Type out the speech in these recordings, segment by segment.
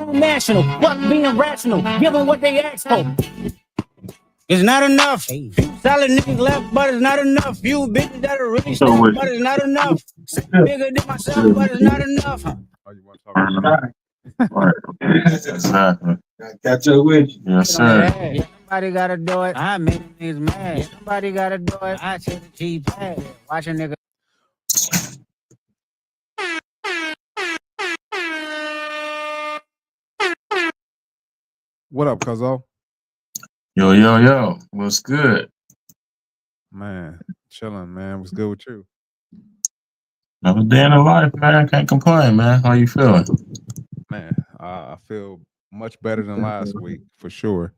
national, fuck being rational, give them what they ask for. It's not enough. Few solid niggas left, but it's not enough. Few bitches that are really stuck, but it's not enough. Bigger than myself, but it's not enough. Oh, you want to talk about that? Right. Exactly. Catch up with you. Yes, sir. Yeah, somebody gotta do it. I make niggas mad. Somebody gotta do it. I take the cheap pad. Watch a nigga. What up, Cuzzo? Yo, yo, yo. What's good? Man, chilling, man. What's good with you? Another day in the life, man. Can't complain, man. How you feeling? Man, I feel much better than last week for sure.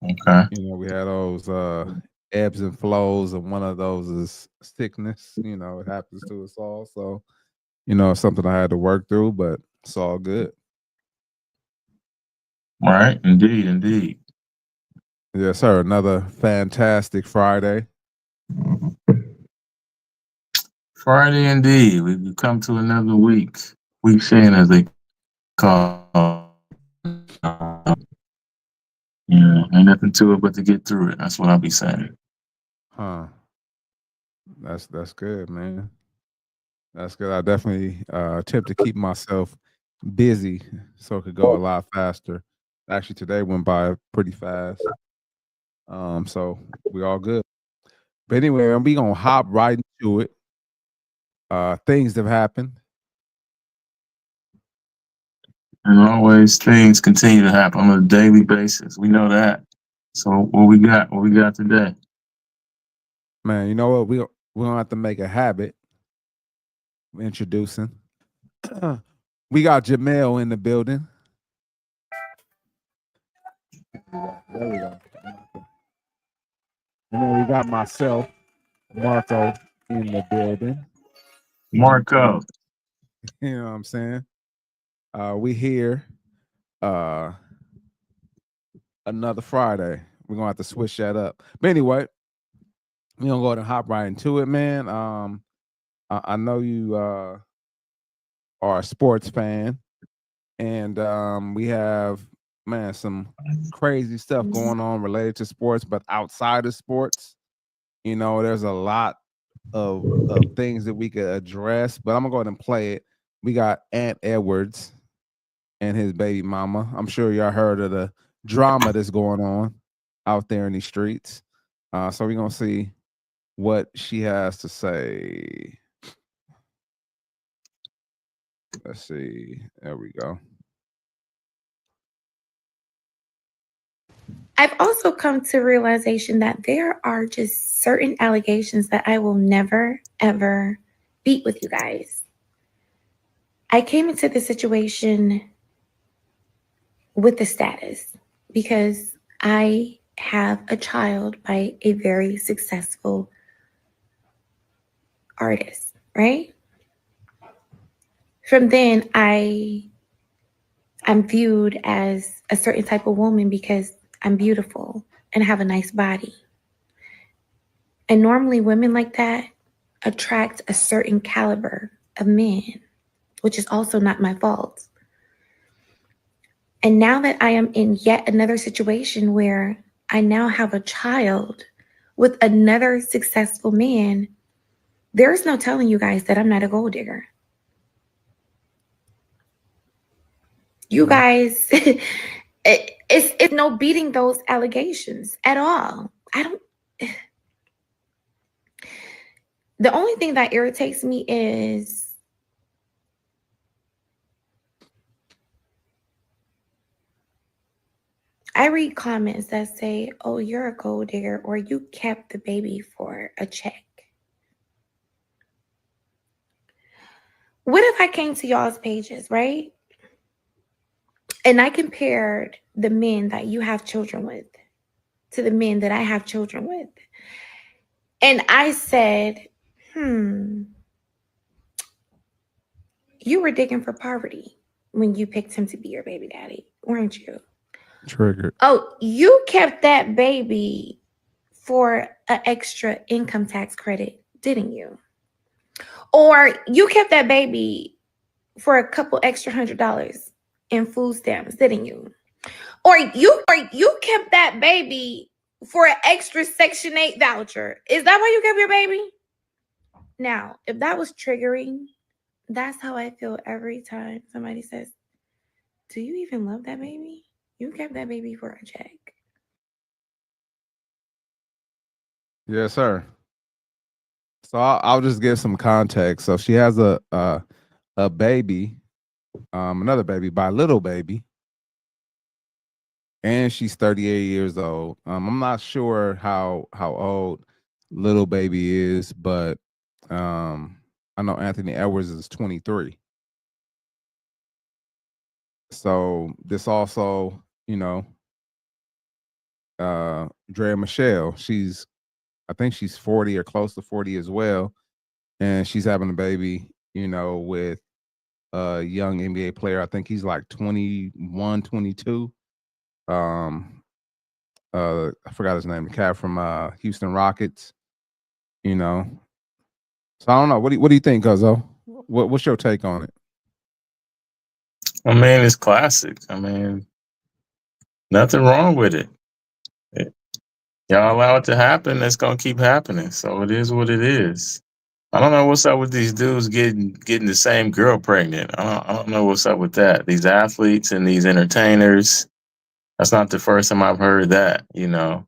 Okay. You know, we had those ebbs and flows, and one of those is sickness. You know, it happens to us all. So, you know, it's something I had to work through, but it's all good. All right. Indeed, indeed. Yes, sir. Another fantastic Friday. Friday, indeed. We've come to another week. Weekend, as they call. Yeah, ain't nothing to it but to get through it. That's what I'll be saying. Huh. That's good, man. That's good. I definitely attempt to keep myself busy so it could go a lot faster. Actually, today went by pretty fast. So we all good. But anyway, we gonna hop right into it. Things have happened. And always things continue to happen on a daily basis. We know that. So what we got? What we got today? Man, you know what? We don't have to make a habit of introducing. We got Jamel in the building. There we go. And then we got myself, Marco, in the building. Marco. You know what I'm saying? We here another Friday. We're gonna have to switch that up. But anyway, we're gonna go ahead and hop right into it, man. I know you are a sports fan, and we have, man, some crazy stuff going on related to sports, but outside of sports, you know, there's a lot of things that we could address. But I'm gonna go ahead and play it. We got Ant Edwards and his baby mama. I'm sure y'all heard of the drama that's going on out there in these streets. So we're gonna see what she has to say. Let's see. There we go. I've also come to realization that there are just certain allegations that I will never, ever beat with you guys. I came into this situation with the status because I have a child by a very successful artist, right? From then, I'm viewed as a certain type of woman because I'm beautiful and have a nice body. And normally women like that attract a certain caliber of men, which is also not my fault. And now that I am in yet another situation where I now have a child with another successful man, there's no telling you guys that I'm not a gold digger. You guys, it's no beating those allegations at all. The only thing that irritates me is I read comments that say, oh, you're a gold digger, or you kept the baby for a check. What if I came to y'all's pages, right? And I compared the men that you have children with to the men that I have children with. And I said, you were digging for poverty when you picked him to be your baby daddy, weren't you? Triggered. Oh, you kept that baby for an extra income tax credit, didn't you? Or you kept that baby for a couple extra $100 in food stamps, didn't you? Or you kept that baby for an extra Section 8 voucher. Is that why you kept your baby? Now, if that was triggering, that's how I feel every time somebody says, do you even love that baby? You kept that baby for a check. Yes, sir. So I'll just give some context. So she has a baby, another baby by Little Baby, and she's 38 years old. I'm not sure how old Little Baby is, but I know Anthony Edwards is 23. So this also, Drea Michelle, I think she's 40 or close to 40 as well, and she's having a baby, with a young NBA player. I think he's like 21, 22. I forgot his name, the cat from Houston Rockets. So I don't know. What do you think, Guzzo? What's your take on it? I mean, it's classic. I mean, nothing wrong with it. Y'all allow it to happen, it's gonna keep happening. So it is what it is. I don't know what's up with these dudes getting the same girl pregnant. I don't know what's up with that. These athletes and these entertainers. That's not the first time I've heard that. A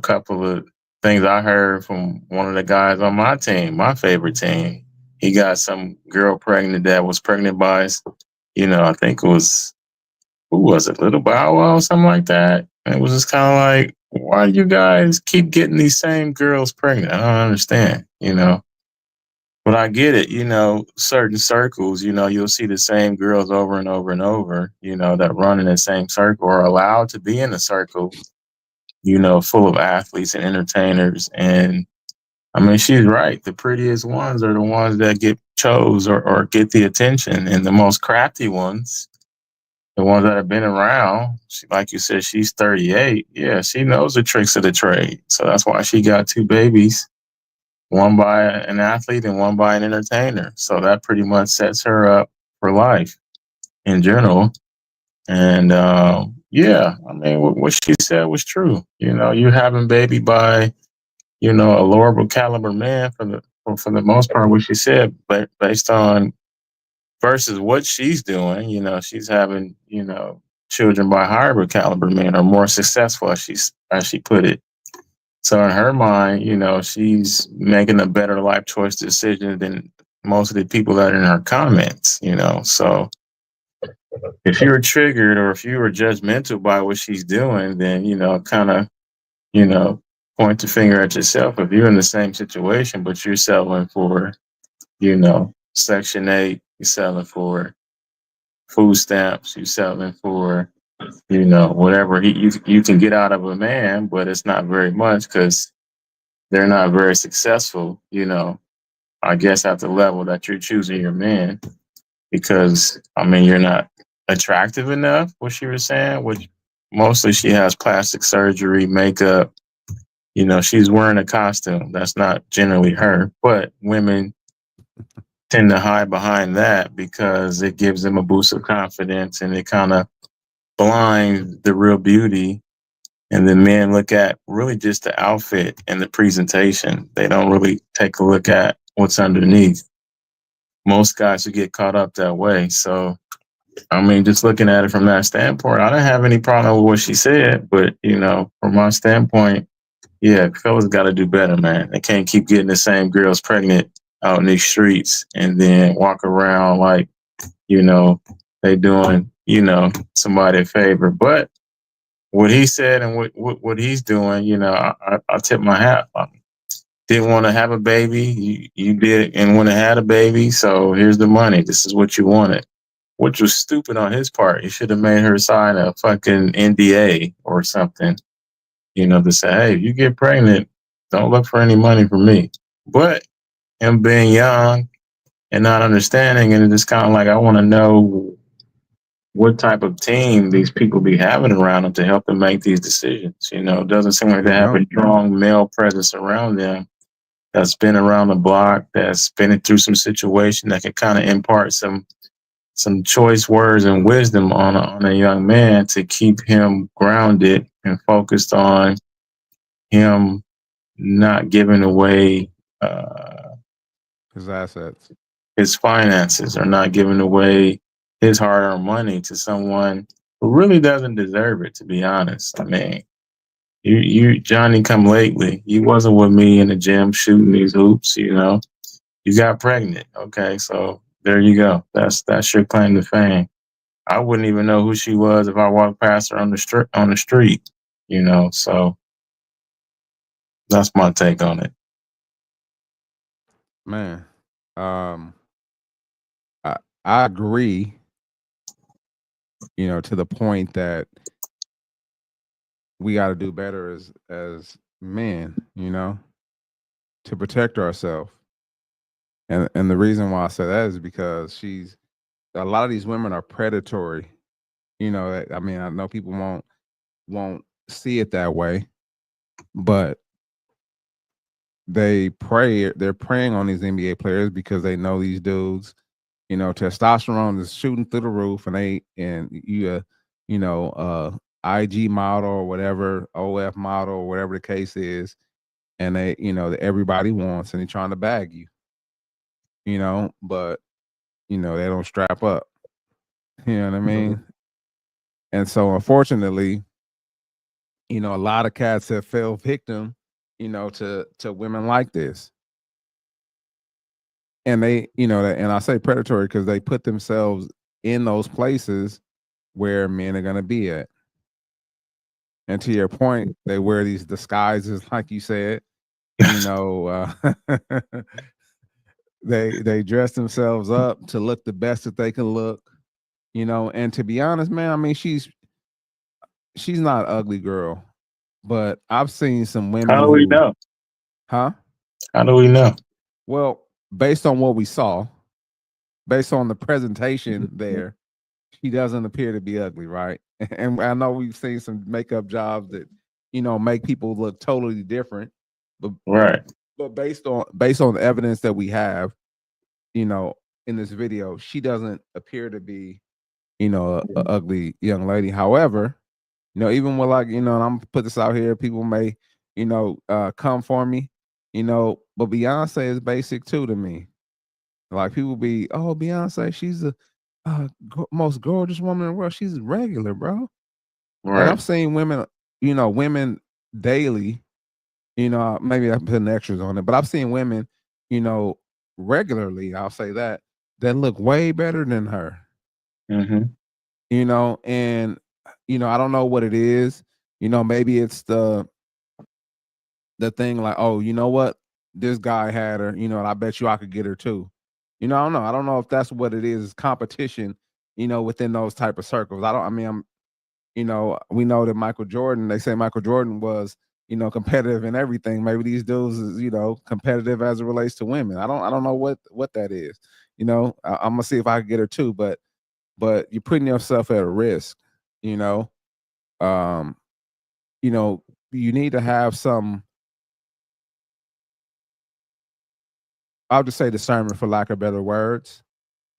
couple of things I heard from one of the guys on my team, my favorite team. He got some girl pregnant that was pregnant by, I think it was, who was it, Little Bow Wow or something like that. And it was just kind of like, why do you guys keep getting these same girls pregnant? I don't understand, But I get it, certain circles, you'll see the same girls over and over and over, that run in the same circle or are allowed to be in a circle, full of athletes and entertainers. And I mean, she's right. The prettiest ones are the ones that get chose or get the attention. And the most crafty ones, the ones that have been around, like you said, she's 38. Yeah, she knows the tricks of the trade. So that's why she got two babies, one by an athlete and one by an entertainer. So that pretty much sets her up for life in general. And yeah, I mean, what she said was true. You having baby by, a lower caliber man for the most part, what she said, but based on versus what she's doing, she's having, children by higher caliber men or more successful, as she put it. So in her mind, she's making a better life choice decision than most of the people that are in her comments, So if you were triggered or if you were judgmental by what she's doing, then, kind of, point the finger at yourself. If you're in the same situation, but you're settling for, Section 8, you're selling for food stamps, you're selling for, whatever you can get out of a man, but it's not very much because they're not very successful, I guess at the level that you're choosing your man, because I mean, you're not attractive enough, what she was saying, which mostly she has plastic surgery, makeup, she's wearing a costume. That's not generally her, but women tend to hide behind that because it gives them a boost of confidence and it kind of blinds the real beauty. And then men look at really just the outfit and the presentation. They don't really take a look at what's underneath. Most guys would get caught up that way. So, I mean, just looking at it from that standpoint, I didn't have any problem with what she said. But, from my standpoint, yeah, fellas got to do better, man. They can't keep getting the same girls pregnant out in these streets and then walk around like, they doing, somebody a favor. But what he said and what he's doing, I tip my hat. Didn't want to have a baby. You did and want to have a baby. So here's the money. This is what you wanted, which was stupid on his part. He should have made her sign a fucking NDA or something, to say, hey, if you get pregnant, don't look for any money from me. But him being young and not understanding, and it's kind of like, I want to know what type of team these people be having around them to help them make these decisions. It doesn't seem like they have a strong male presence around them that's been around the block, that's been through some situation that can kind of impart some some choice words and wisdom on a young man to keep him grounded and focused on him not giving away his assets, his finances, or not giving away his hard-earned money to someone who really doesn't deserve it. To be honest, I mean, you Johnny come lately. You wasn't with me in the gym shooting these hoops. You know, you got pregnant. Okay, so there you go. That's your claim to fame. I wouldn't even know who she was if I walked past her on the street. You know, so that's my take on it. man. I agree. You know, to the point that we got to do better as men. You know, to protect ourselves. And the reason why I say that is because a lot of these women are predatory. You know, I mean, I know people won't see it that way, but they're preying on these NBA players because they know these dudes, you know, testosterone is shooting through the roof, and you know, IG model or whatever, OF model or whatever the case is, and they, you know, that everybody wants, and they're trying to bag you, you know, but you know, they don't strap up. You know what I mean? And so unfortunately, you know, a lot of cats have fell victim, you know, to women like this. And they, you know, and I say predatory because they put themselves in those places where men are gonna be at. And to your point, they wear these disguises, like you said, you know, they dress themselves up to look the best that they can look, you know. And to be honest, man, I mean, she's not an ugly girl, but I've seen some women How do we who, know? huh? How do we know? Well, based on what we saw, based on the presentation there, she doesn't appear to be ugly, right? And I know we've seen some makeup jobs that, you know, make people look totally different, but Right. based on the evidence that we have, you know, in this video, she doesn't appear to be, you know, a ugly young lady. However, you know, even with, like, you know, and I'm gonna put this out here, people may, you know, come for me, you know, but Beyonce is basic too to me. Like, people be, oh, Beyonce, she's the most gorgeous woman in the world. She's regular, bro. Like, Right. I've seen women, you know, women daily, you know, maybe I'm putting extras on it, but I've seen women, you know, regularly, I'll say that look way better than her, Mm-hmm. you know. And, you know, I don't know what it is. You know, maybe it's the thing, like, oh, you know what? This guy had her, you know, and I bet you I could get her too. You know, I don't know. I don't know if that's what it is, competition, you know, within those type of circles. I mean, you know, we know that Michael Jordan, they say Michael Jordan was, you know, competitive in everything. Maybe these dudes is, you know, competitive as it relates to women. I don't know what that is. You know, I'm gonna see if I can get her too, but you're putting yourself at a risk, you know. Um, you know, you need to have some, I'll just say, discernment, for lack of better words,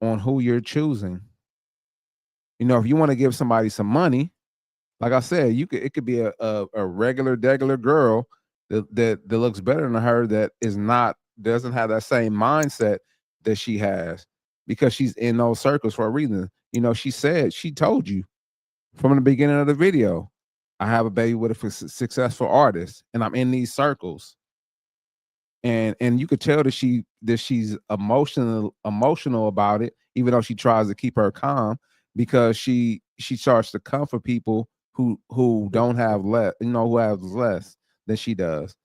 on who you're choosing. You know, if you want to give somebody some money, like I said, it could be a regular degular girl that looks better than her, that doesn't have that same mindset that she has, because she's in those circles for a reason. You know, she told you from the beginning of the video, I have a baby with a successful artist, and I'm in these circles. And you could tell that she's emotional about it, even though she tries to keep her calm, because she starts to come for people who don't have less, you know, who have less than she does.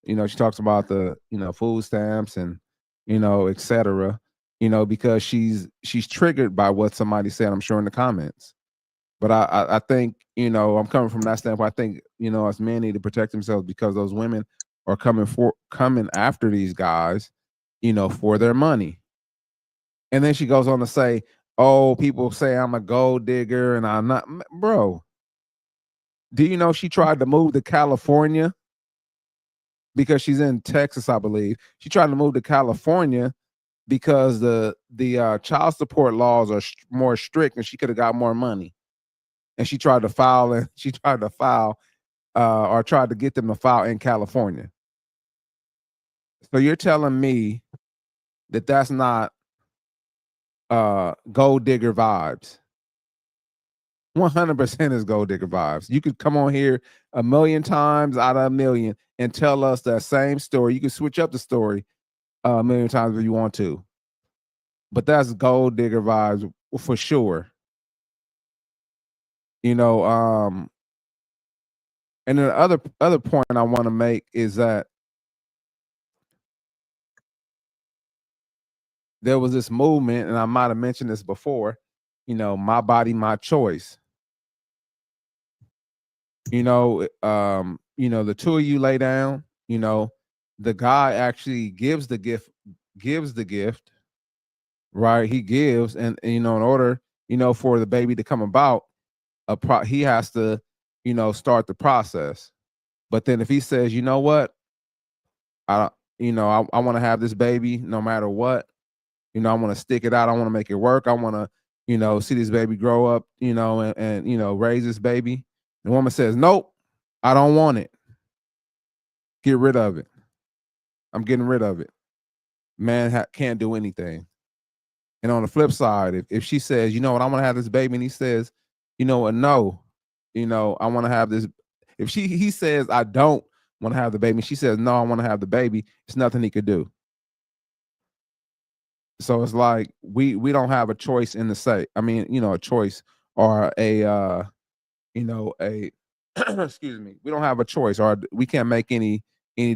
You know, she talks about the, you know, food stamps and, you know, etc. You know, because she's triggered by what somebody said, I'm sure, in the comments. But I think, you know, I'm coming from that standpoint. I think, you know, us men need to protect themselves, because those women are coming after these guys, you know, for their money. And then she goes on to say, "Oh, people say I'm a gold digger and I'm not." Bro, do you know she tried to move to California, because she's in Texas, I believe. She tried to move to California because the child support laws are more strict, and she could have got more money. And she tried to file, or tried to get them to file in California. So you're telling me that that's not gold digger vibes? 100% is gold digger vibes. You could come on here a million times out of a million and tell us that same story. You can switch up the story a million times if you want to, but that's gold digger vibes for sure. You know, and then the other point I want to make is that there was this movement, and I might have mentioned this before, you know, my body, my choice. You know, the two of you lay down, you know, the guy actually gives the gift, right? He gives, and you know, in order, you know, for the baby to come about, he has to, you know, start the process. But then if he says, you know what, I want to have this baby no matter what, you know, I want to stick it out, I want to make it work, I want to, you know, see this baby grow up, you know, and you know, raise this baby. The woman says, nope, I don't want it. Get rid of it. I'm getting rid of it. Man can't do anything. And on the flip side, if she says, you know what, I want to have this baby, and he says, you know what, no, you know, I want to have this. If he says, I don't want to have the baby, and she says, no, I want to have the baby, it's nothing he could do. So it's like we don't have a choice in the say. I mean, you know, a choice or a you know, a excuse me, we don't have a choice, or we can't make any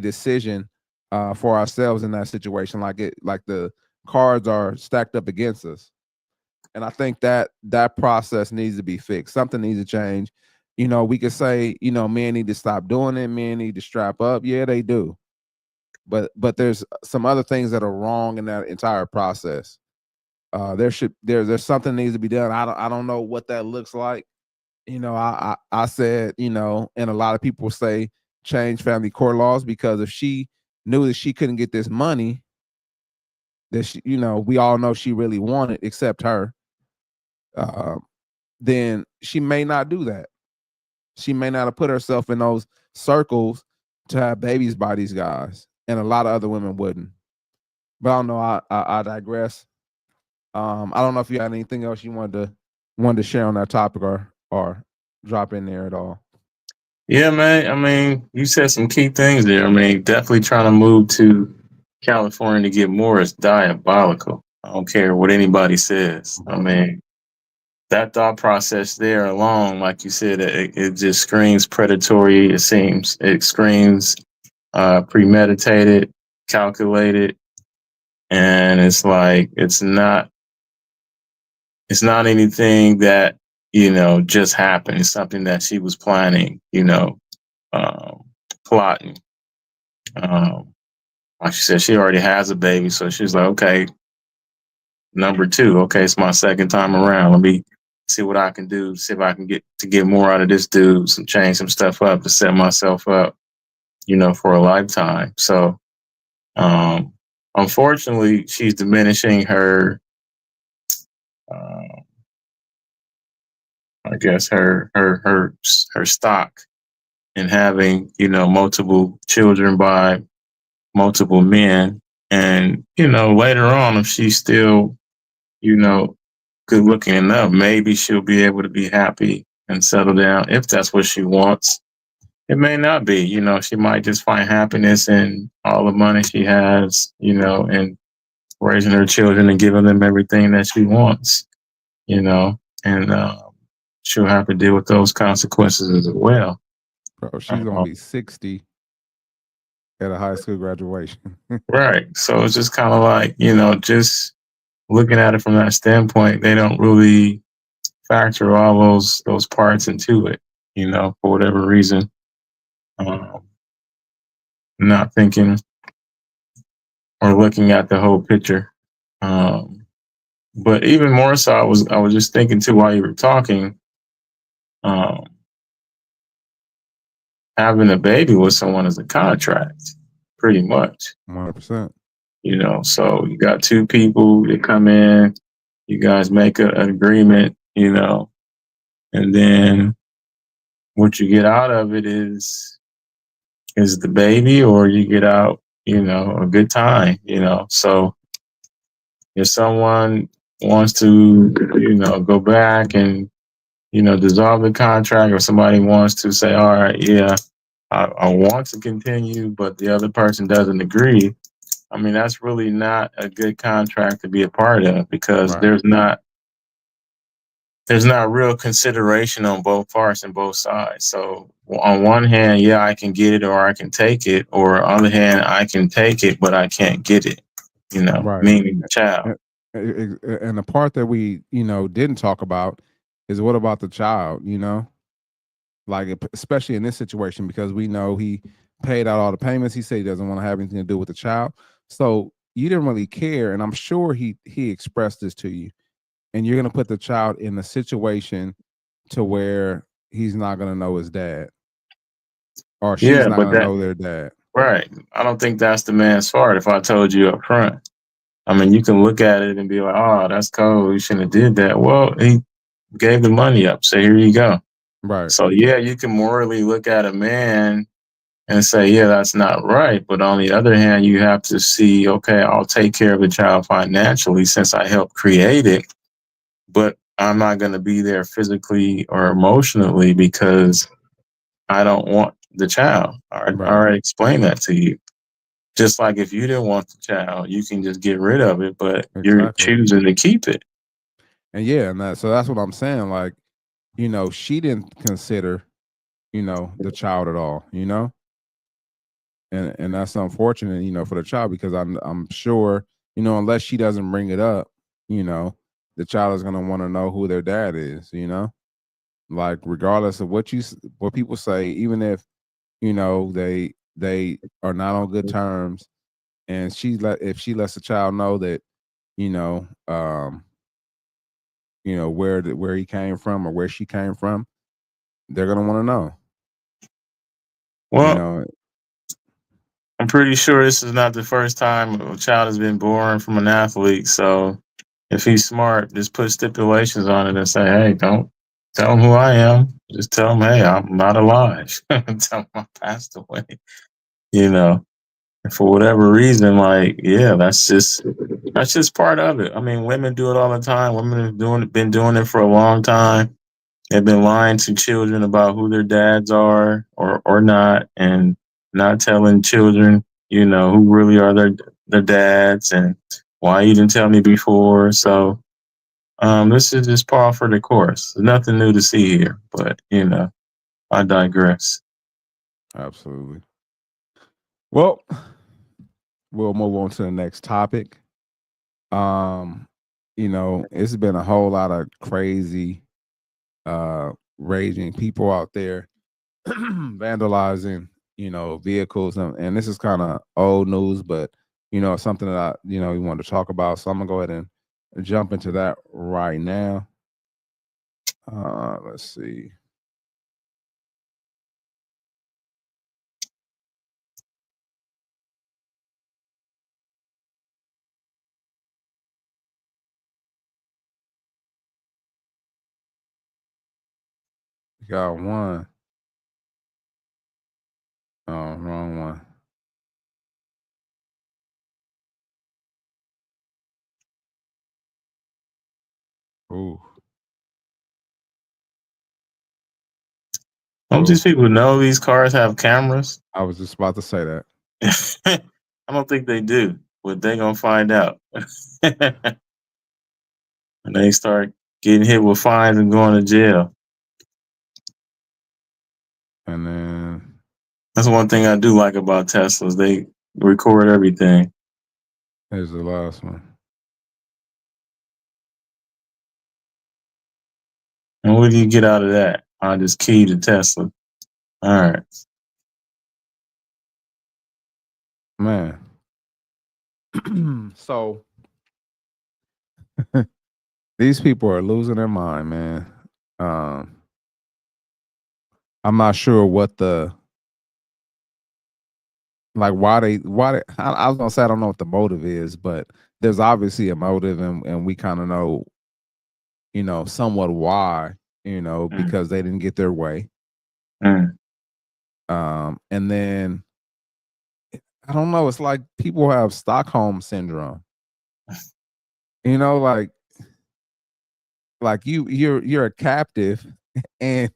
decision for ourselves in that situation. Like the cards are stacked up against us. And I think that process needs to be fixed. Something needs to change. You know, we could say, you know, men need to stop doing it, men need to strap up. Yeah, they do. But there's some other things that are wrong in that entire process. There's something needs to be done. I don't know what that looks like. You know, I said, you know, and a lot of people say change family court laws, because if she knew that she couldn't get this money that she, you know, we all know she really wanted, except her, then she may not do that. She may not have put herself in those circles to have babies by these guys, and a lot of other women wouldn't. But I don't know. I digress. I don't know if you had anything else you wanted to share on that topic, or drop in there at all. Yeah, man. I mean, you said some key things there. I mean, definitely trying to move to California to get more is diabolical. I don't care what anybody says. I mean, that thought process there alone, like you said, it just screams predatory. It screams premeditated, calculated, and it's like it's not anything that, you know, just happened. It's something that she was planning, you know, plotting. Like she said, she already has a baby, so she's like, okay, number two, okay, it's my second time around. Let me see what I can do, see if I can get more out of this dude, change some stuff up to set myself up, you know, for a lifetime. So unfortunately, she's diminishing her I guess her stock in having, you know, multiple children by multiple men. And, you know, later on, if she's still, you know, good looking enough, maybe she'll be able to be happy and settle down if that's what she wants. It may not be, you know, she might just find happiness in all the money she has, you know, and raising her children and giving them everything that she wants, you know, and she'll have to deal with those consequences as well. Bro, she's gonna be 60 at a high school graduation. Right. So it's just kind of like, you know, just looking at it from that standpoint, they don't really factor all those parts into it, you know, for whatever reason. Not thinking or looking at the whole picture. But even more so, I was just thinking too while you were talking, having a baby with someone is a contract, pretty much. 100%. You know, so you got two people that come in, you guys make an agreement, you know, and then what you get out of it is the baby, or you get out, you know, a good time, you know. So if someone wants to, you know, go back and, you know, dissolve the contract, or somebody wants to say, all right, yeah, I want to continue, but the other person doesn't agree. I mean, that's really not a good contract to be a part of, because Right. there's not real consideration on both parts and both sides. So on one hand, yeah, I can get it or I can take it, or on the other hand, I can take it but I can't get it. You know, Right. meaning the child. And the part that we, you know, didn't talk about is what about the child, you know? Like, especially in this situation, because we know he paid out all the payments. He said he doesn't want to have anything to do with the child. So you didn't really care. And I'm sure he expressed this to you. And you're going to put the child in a situation to where he's not going to know his dad, or she's Yeah, not but going to that know their dad. right. I don't think that's the man's fault if I told you up front. I mean, you can look at it and be like, oh, that's cold. You shouldn't have did that. Well, he gave the money up. So here you go. Right. So yeah, you can morally look at a man and say, yeah, that's not right. But on the other hand, you have to see, okay, I'll take care of the child financially since I helped create it, but I'm not going to be there physically or emotionally because I don't want the child. I already explained that to you. Just like if you didn't want the child, you can just get rid of it, but you're Exactly. choosing to keep it. And yeah, and so that's what I'm saying. Like, you know, she didn't consider, you know, the child at all, you know? And that's unfortunate, you know, for the child, because I'm sure, you know, unless she doesn't bring it up, you know, the child is gonna want to know who their dad is, you know? Like, regardless of what people say, even if, you know, they are not on good terms, and if she lets the child know that, you know, where he came from or where she came from, they're gonna want to know. You Well, know, I'm pretty sure this is not the first time a child has been born from an athlete. So if he's smart, just put stipulations on it and say, hey, don't tell him who I am. Just tell him, hey, I'm not alive. Tell him I passed away. You know, and for whatever reason, like, yeah, that's just part of it. I mean, women do it all the time. Women have been doing it for a long time. They've been lying to children about who their dads are or not, and not telling children, you know, who really are their dads and why you didn't tell me before. So this is just par for the course. There's nothing new to see here, but you know, I digress. absolutely. Well, we'll move on to the next topic. You know, it's been a whole lot of crazy, raging people out there vandalizing, you know, vehicles, and this is kind of old news, but you know, something that we wanted to talk about. So I'm gonna go ahead and jump into that right now. Let's see. We got one. Oh, wrong one. Ooh. Don't these people know these cars have cameras? I was just about to say that. I don't think they do, but they gonna find out. And they start getting hit with fines and going to jail. And then That's one thing I do like about Teslas. They record everything. here's the last one. And what do you get out of that? I just key to Tesla. All right. Man. So these people are losing their mind, man. I'm not sure what the like why they I was gonna say I don't know what the motive is, but there's obviously a motive, and we kind of know, somewhat why, because they didn't get their way. Mm. And then I don't know, it's like people have Stockholm syndrome. Like you're a captive, and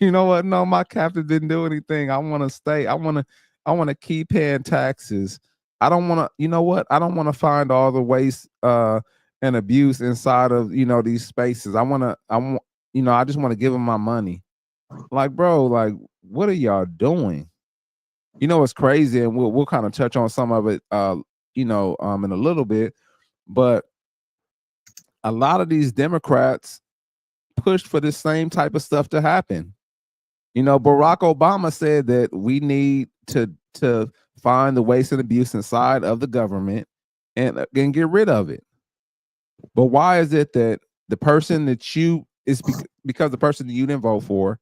you know what? No, my captive didn't do anything. I want to stay. I want to keep paying taxes. I don't want to. You know what? I don't want to find all the waste and abuse inside of these spaces. I just want to give them my money. Like, bro, like, what are y'all doing? It's crazy, and we'll kind of touch on some of it, in a little bit, but a lot of these Democrats pushed for this same type of stuff to happen. Barack Obama said that we need to find the waste and abuse inside of the government and get rid of it. But why is it that the person that because the person that you didn't vote for,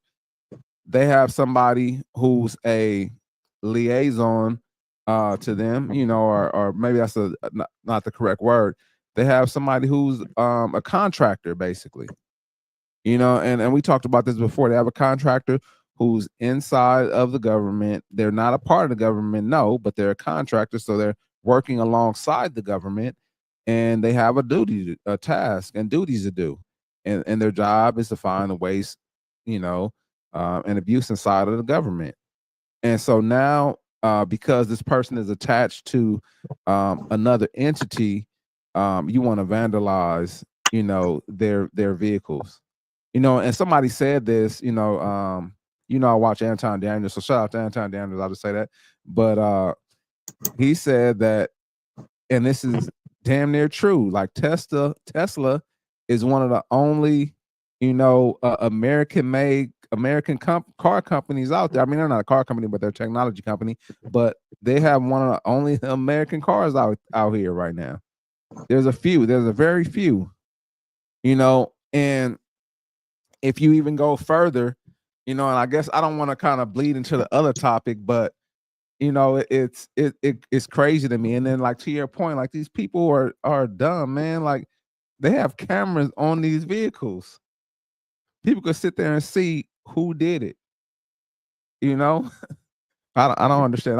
they have somebody who's a liaison to them, or maybe that's not the correct word. They have somebody who's a contractor, basically. And we talked about this before. They have a contractor who's inside of the government. They're not a part of the government, no, but they're a contractor, so they're working alongside the government, and they have a task and duties to do, and their job is to find the waste, and abuse inside of the government. And so now, because this person is attached to another entity, you want to vandalize, their vehicles. And somebody said this, I watch Anton Daniels, so shout out to Anton Daniels, I'll just say that. But he said that, and this is damn near true, like Tesla is one of the only, American car companies out there. I mean, they're not a car company, but they're a technology company, but they have one of the only American cars out here right now. There's a very few, and if you even go further, and I guess I don't want to kind of bleed into the other topic, but it's crazy to me. And then, like, to your point, like, these people are dumb, man. Like, they have cameras on these vehicles. People could sit there and see who did it. I don't understand.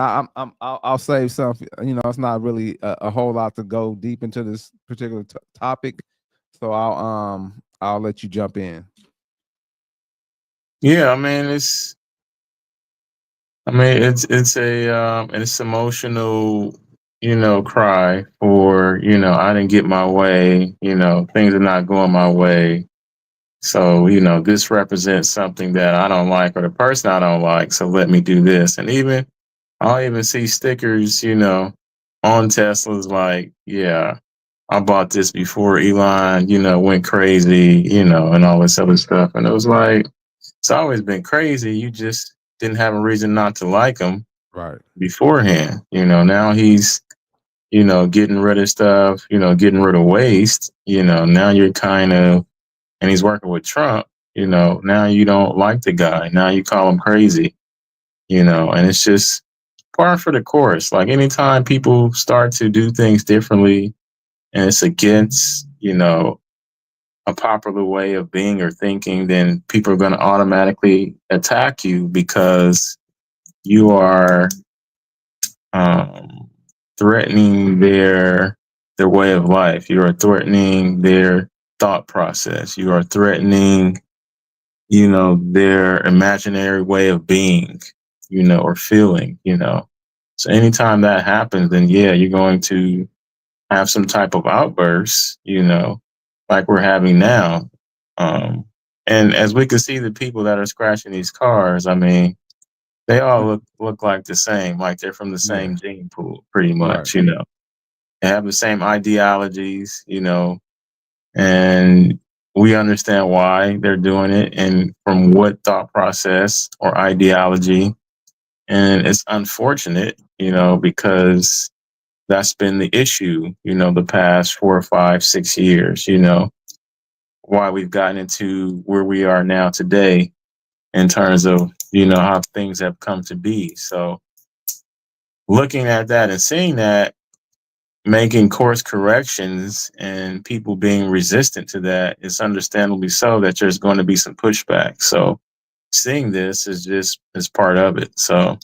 I'll save some. It's not really a whole lot to go deep into this particular topic, so I'll let you jump in. Yeah, I mean it's it's emotional, cry for, I didn't get my way, things are not going my way. So, this represents something that I don't like, or the person I don't like, so let me do this. And I'll even see stickers, on Teslas like, yeah, I bought this before Elon, went crazy, and all this other stuff. And it was like, it's always been crazy. You just didn't have a reason not to like him Right beforehand. Now he's, getting rid of stuff, getting rid of waste, now you're kind of, and he's working with Trump, now you don't like the guy. Now you call him crazy, and it's just par for the course. Like, anytime people start to do things differently and it's against, a popular way of being or thinking, then people are going to automatically attack you because you are threatening their way of life. You are threatening their thought process. You are threatening, their imaginary way of being, or feeling, So anytime that happens, then yeah, you're going to have some type of outburst, like we're having now. And as we can see, the people that are scratching these cars, I mean, they all look like the same, like they're from the same gene pool, pretty much, Right. They have the same ideologies, and we understand why they're doing it and from what thought process or ideology. And it's unfortunate, because that's been the issue, the past 4 or 5, 6 years, why we've gotten into where we are now today, in terms of, how things have come to be. So looking at that and seeing that, making course corrections and people being resistant to that, it's understandably so that there's going to be some pushback. So seeing this is part of it. So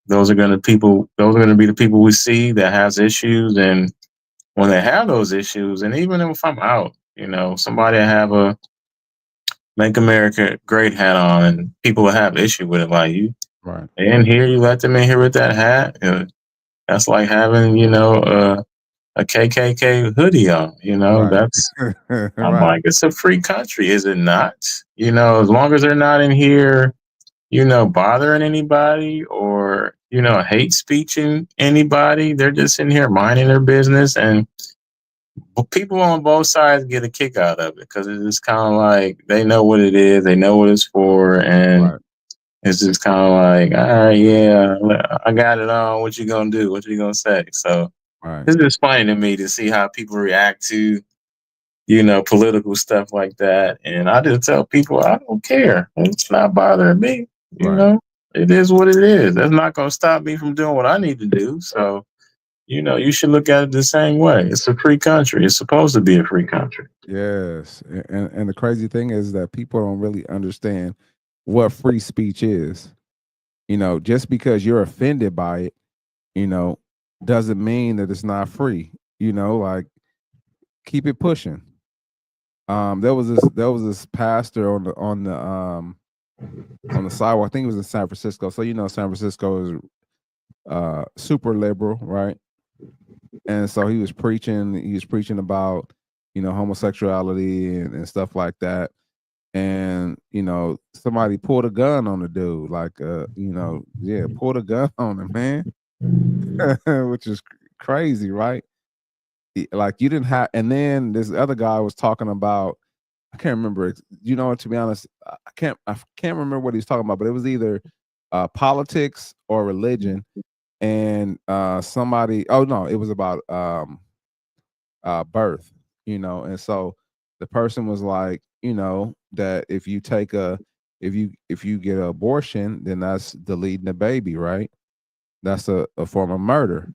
those are going to be the people we see that has issues. And when they have those issues, and even if I'm out, somebody have a Make America Great hat on and people will have issue with it. Like, you Right. in here, you let them in here with that hat. That's like having, a KKK hoodie on, Right. I'm Right. like, it's a free country, is it not? As long as they're not in here, bothering anybody or, hate speeching anybody, they're just in here minding their business. And people on both sides get a kick out of it because it's kind of like they know what it is, they know what it's for. And Right. it's just kind of like, all right, yeah, I got it on. What you gonna do? What you gonna say? So Right. it's just funny to me to see how people react to, political stuff like that. And I just tell people, I don't care. It's not bothering me. Right. It is what it is. That's not going to stop me from doing what I need to do. So, you should look at it the same way. It's a free country. It's supposed to be a free country. Yes. And the crazy thing is that people don't really understand what free speech is. Just because you're offended by it, doesn't mean that it's not free. Like, keep it pushing. There was this pastor on the sidewalk. I think it was in San Francisco. So San Francisco is super liberal, right? And so he was preaching about homosexuality and stuff like that. And somebody pulled a gun on the dude, like pulled a gun on him, man. Which is crazy, right? Like, you didn't have. And then this other guy was talking about, I can't remember. To be honest, I can't remember what he was talking about, but it was either politics or religion. And somebody, oh no, it was about birth, and so the person was like, that if you if you get an abortion, then that's deleting the baby, right? That's a form of murder.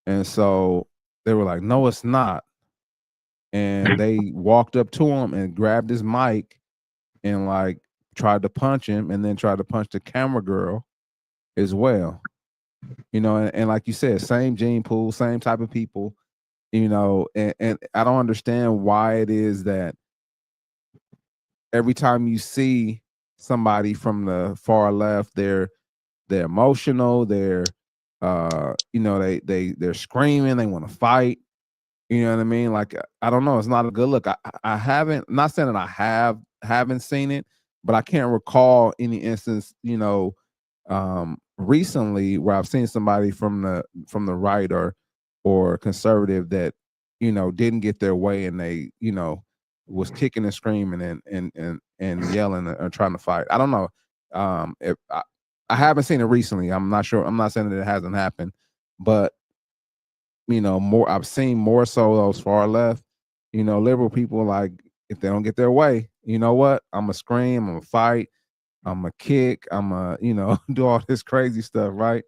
And so they were like, no, it's not. And they walked up to him and grabbed his mic and like tried to punch him, and then tried to punch the camera girl as well. And like you said, same gene pool, same type of people, and I don't understand why it is that every time you see somebody from the far left, they're emotional, they're they're screaming, they want to fight. You know what I mean? Like, I don't know. It's not a good look. I haven't, I'm not saying that I haven't seen it, but I can't recall any instance, recently where I've seen somebody from the right or conservative that, didn't get their way, and they, was kicking and screaming and yelling and trying to fight. I don't know. If I haven't seen it recently. I'm not sure. I'm not saying that it hasn't happened, but more, I've seen more so those far left, liberal people, like, if they don't get their way, you know what? I'm gonna scream, I'm gonna fight, I'm gonna kick, I'm gonna, do all this crazy stuff, right?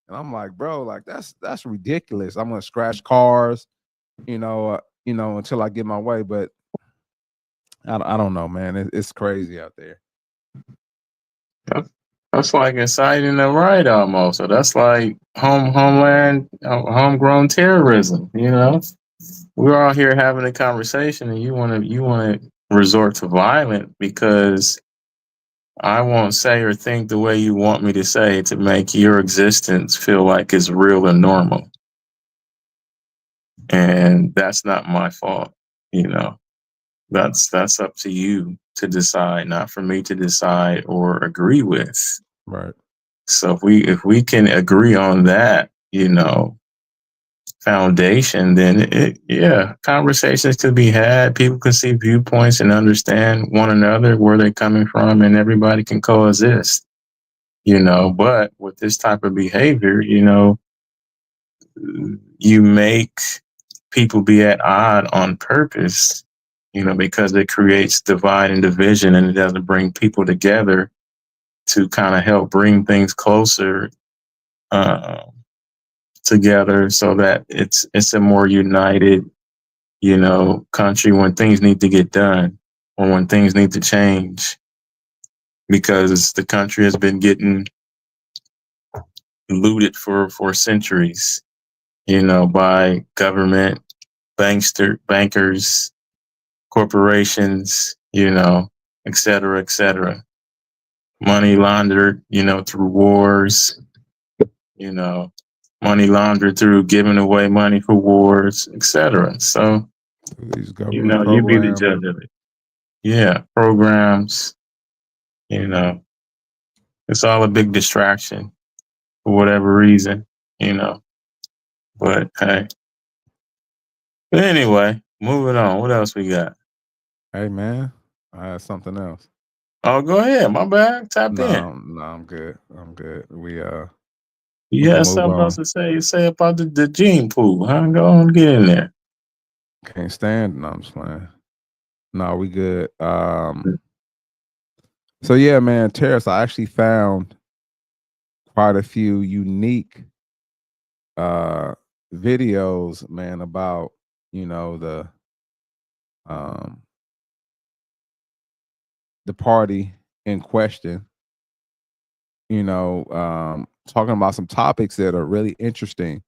And I'm like, bro, like, that's ridiculous. I'm gonna scratch cars, until I get my way. But I don't know, man. It's crazy out there. That's like inciting a riot almost. So that's like homegrown terrorism. We're all here having a conversation, and you want to resort to violence because I won't say or think the way you want me to say to make your existence feel like it's real and normal. And that's not my fault. That's up to you to decide, not for me to decide or agree with. Right. So if we can agree on that, foundation, then conversations could be had. People can see viewpoints and understand one another, where they're coming from, and everybody can coexist. But with this type of behavior, you make people be at odd on purpose, because it creates divide and division, and it doesn't bring people together to kind of help bring things closer together so that it's a more united, country when things need to get done or when things need to change, because the country has been getting looted for centuries, by government, bankers, corporations, et cetera, et cetera. Money laundered, through wars, money laundered through giving away money for wars, et cetera. So, These government you be the programs. judge of it. Yeah, programs, it's all a big distraction for whatever reason, But hey. But anyway, moving on. What else we got? Hey man, I had something else. Oh, go ahead. My bad. Tap in. No, I'm good. I'm good. We You we can had move something else on. to say about the gene pool, huh? Go on, get in there. Can't stand. No, I'm just playing. No, we good. So yeah, man, Tariffs. I actually found quite a few unique videos, man, about the party in question. Talking about some topics that are really interesting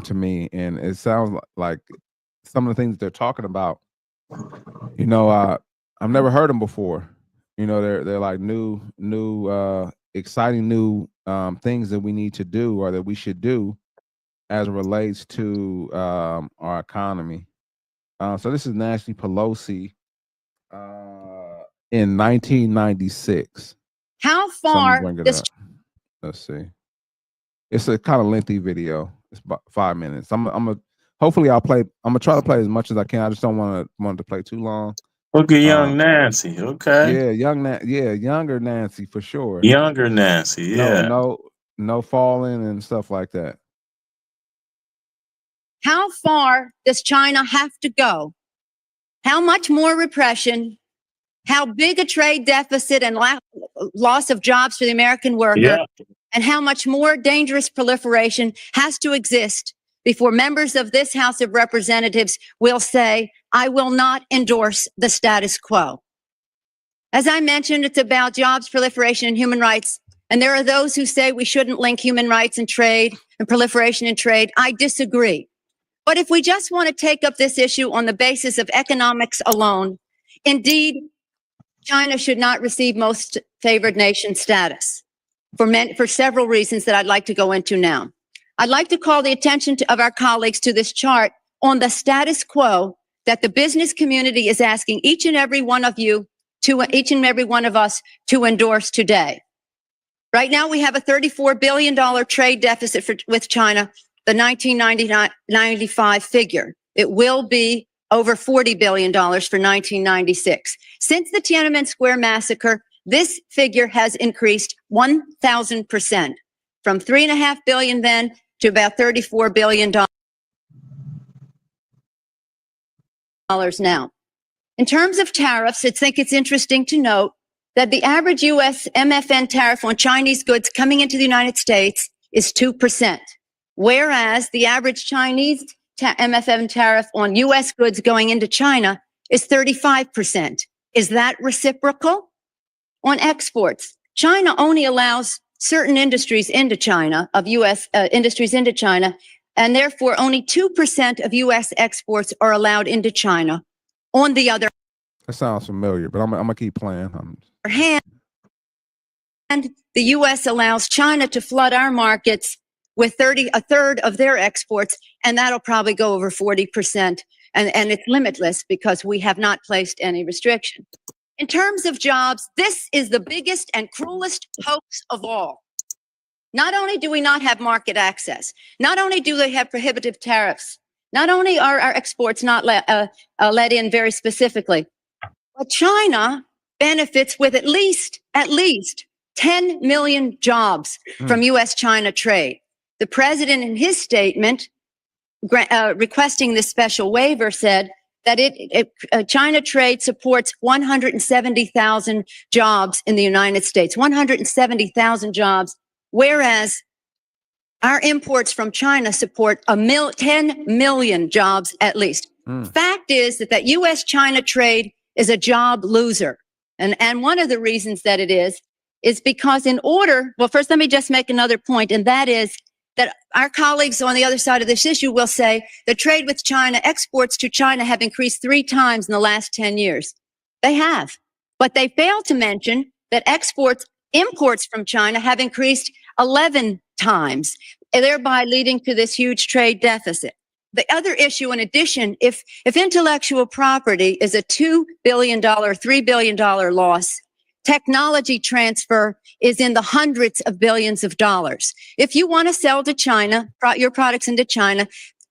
to me, and it sounds like some of the things they're talking about. I've never heard them before. They're like new, exciting new things that we need to do or that we should do as it relates to our economy. So this is Nancy Pelosi in 1996. How So let me far bring it does up. Let's see. It's a kind of lengthy video. It's about 5 minutes. Hopefully I'm gonna try to play as much as I can. I just don't want to play too long. Look at young Nancy. Okay. Yeah, younger Nancy for sure. Younger Nancy. Yeah. No falling and stuff like that. How far does China have to go? How much more repression? How big a trade deficit and loss of jobs for the American worker? Yeah. And how much more dangerous proliferation has to exist before members of this House of Representatives will say, I will not endorse the status quo. As I mentioned, it's about jobs, proliferation, and human rights. And there are those who say we shouldn't link human rights and trade and proliferation and trade. I disagree. But if we just want to take up this issue on the basis of economics alone, indeed, China should not receive most favored nation status for several reasons that I'd like to go into now. I'd like to call the attention of our colleagues to this chart on the status quo that the business community is asking each and every one of us to endorse today. Right now, we have a $34 billion trade deficit with China, the 1995 figure. It will be over $40 billion for 1996. Since the Tiananmen Square massacre, this figure has increased 1,000%, from $3.5 billion then to about $34 billion now. In terms of tariffs, I think it's interesting to note that the average U.S. MFN tariff on Chinese goods coming into the United States is 2%, whereas the average Chinese MFN tariff on U.S. goods going into China is 35%. Is that reciprocal? On exports, China only allows certain industries into China, of U.S. Industries into China, and therefore only 2% of U.S. exports are allowed into China. On the other That sounds familiar, but I'm gonna keep playing. hand, the U.S. allows China to flood our markets with a third of their exports, and that'll probably go over 40%. And it's limitless because we have not placed any restriction. In terms of jobs, this is the biggest and cruelest hoax of all. Not only do we not have market access, not only do they have prohibitive tariffs, not only are our exports not let in very specifically, but China benefits with at least 10 million jobs from U.S.-China trade. The president, in his statement requesting this special waiver, said that China trade supports 170,000 jobs in the United States, 170,000 jobs, whereas Our imports from China support 10 million jobs at least. Fact is that U.S.-China trade is a job loser. And one of the reasons that it is because well, first let me just make another point, and that is that our colleagues on the other side of this issue will say the trade with China, exports to China have increased 3 times in the last 10 years. They have. But they fail to mention that imports from China have increased 11 times, thereby leading to this huge trade deficit. The other issue, in addition, if intellectual property is a $2 billion, $3 billion loss, technology transfer is in the hundreds of billions of dollars. If you want to sell to China, your products into China,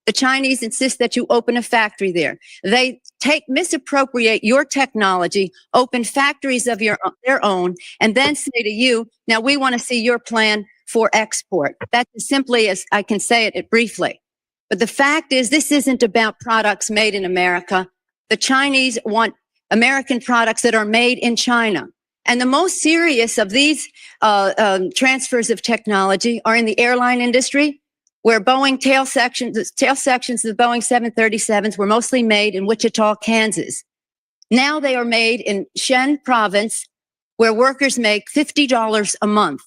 the Chinese insist that you open a factory there. They misappropriate your technology, open factories of their own, and then say to you, now we want to see your plan for export. That's as simply as I can say it briefly. But the fact is, this isn't about products made in America. The Chinese want American products that are made in China. And the most serious of these transfers of technology are in the airline industry, where Boeing tail sections of the Boeing 737s were mostly made in Wichita, Kansas. Now they are made in Shen province, where workers make $50 a month.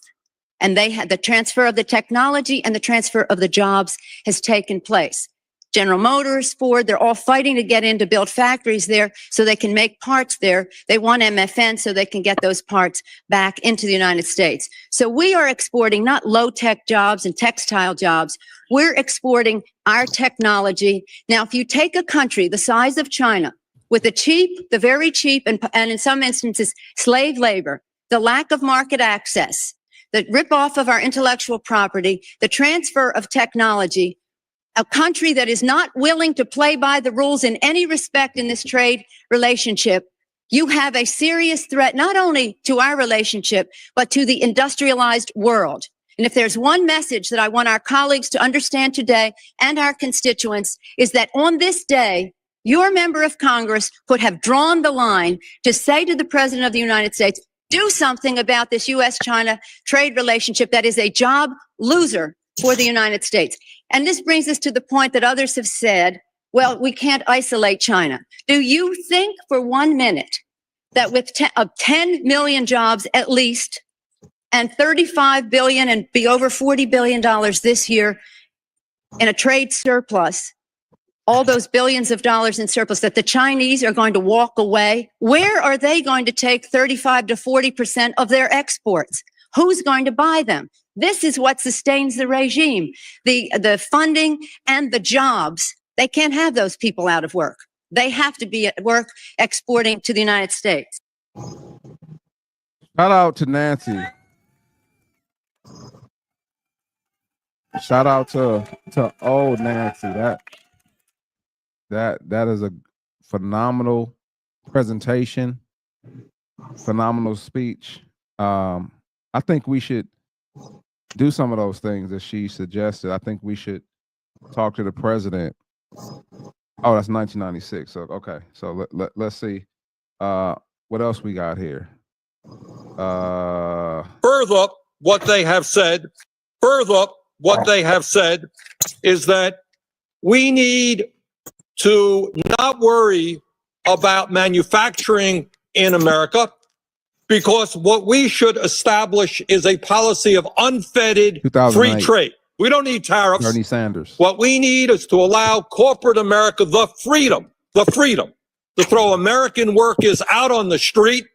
And the transfer of the technology and the transfer of the jobs has taken place. General Motors, Ford, they're all fighting to get in to build factories there so they can make parts there. They want MFN so they can get those parts back into the United States. So we are exporting not low-tech jobs and textile jobs. We're exporting our technology. Now, if you take a country the size of China with the very cheap, and in some instances, slave labor, the lack of market access, the rip-off of our intellectual property, the transfer of technology, a country that is not willing to play by the rules in any respect in this trade relationship, you have a serious threat not only to our relationship, but to the industrialized world. And if there's one message that I want our colleagues to understand today and our constituents, is that on this day, your member of Congress could have drawn the line to say to the President of the United States, do something about this U.S.-China trade relationship that is a job loser for the United States. And this brings us to the point that others have said, well, we can't isolate China. Do you think for 1 minute that with 10 million jobs at least, and 35 billion and be over $40 billion this year in a trade surplus, all those billions of dollars in surplus, that the Chinese are going to walk away? Where are they going to take 35 to 40% of their exports? Who's going to buy them? This is what sustains the regime, the funding and the jobs. They can't have those people out of work. They have to be at work exporting to the United States. Shout out to Nancy. Shout out to old Nancy. That is a phenomenal presentation, phenomenal speech. I think we should do some of those things that she suggested. I think we should talk to the president. Oh, that's 1996. So okay. So let's see. What else we got here? Further, what they have said is that we need to not worry about manufacturing in America, because what we should establish is a policy of unfettered free trade. We don't need tariffs. Bernie Sanders. What we need is to allow corporate America the freedom to throw American workers out on the street,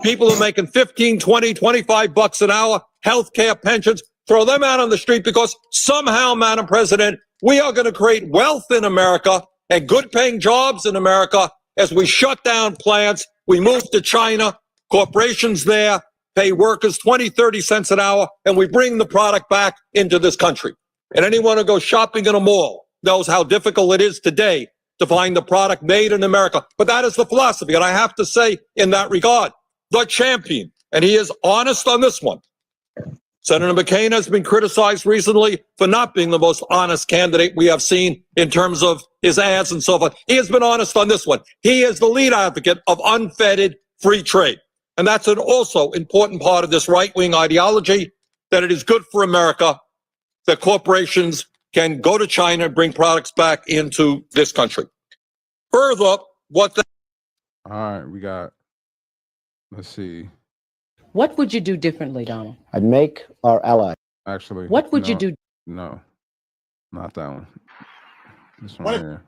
people who are making 15, 20, 25 bucks an hour, healthcare, pensions, throw them out on the street, because somehow, Madam President, we are going to create wealth in America and good paying jobs in America as we shut down plants. We move to China, corporations there pay workers 20, 30 cents an hour, and we bring the product back into this country. And anyone who goes shopping in a mall knows how difficult it is today to find the product made in America. But that is the philosophy. And I have to say, in that regard, the champion, and he is honest on this one. Senator McCain has been criticized recently for not being the most honest candidate we have seen in terms of his ads and so forth. He has been honest on this one. He is the lead advocate of unfettered free trade. And that's an also important part of this right-wing ideology, that it is good for America that corporations can go to China and bring products back into this country. Further, what the All right, we got, let's see. What would you do differently, Donald? I'd make our ally. Actually, What would you no, do? No, not that one. This one What- right here.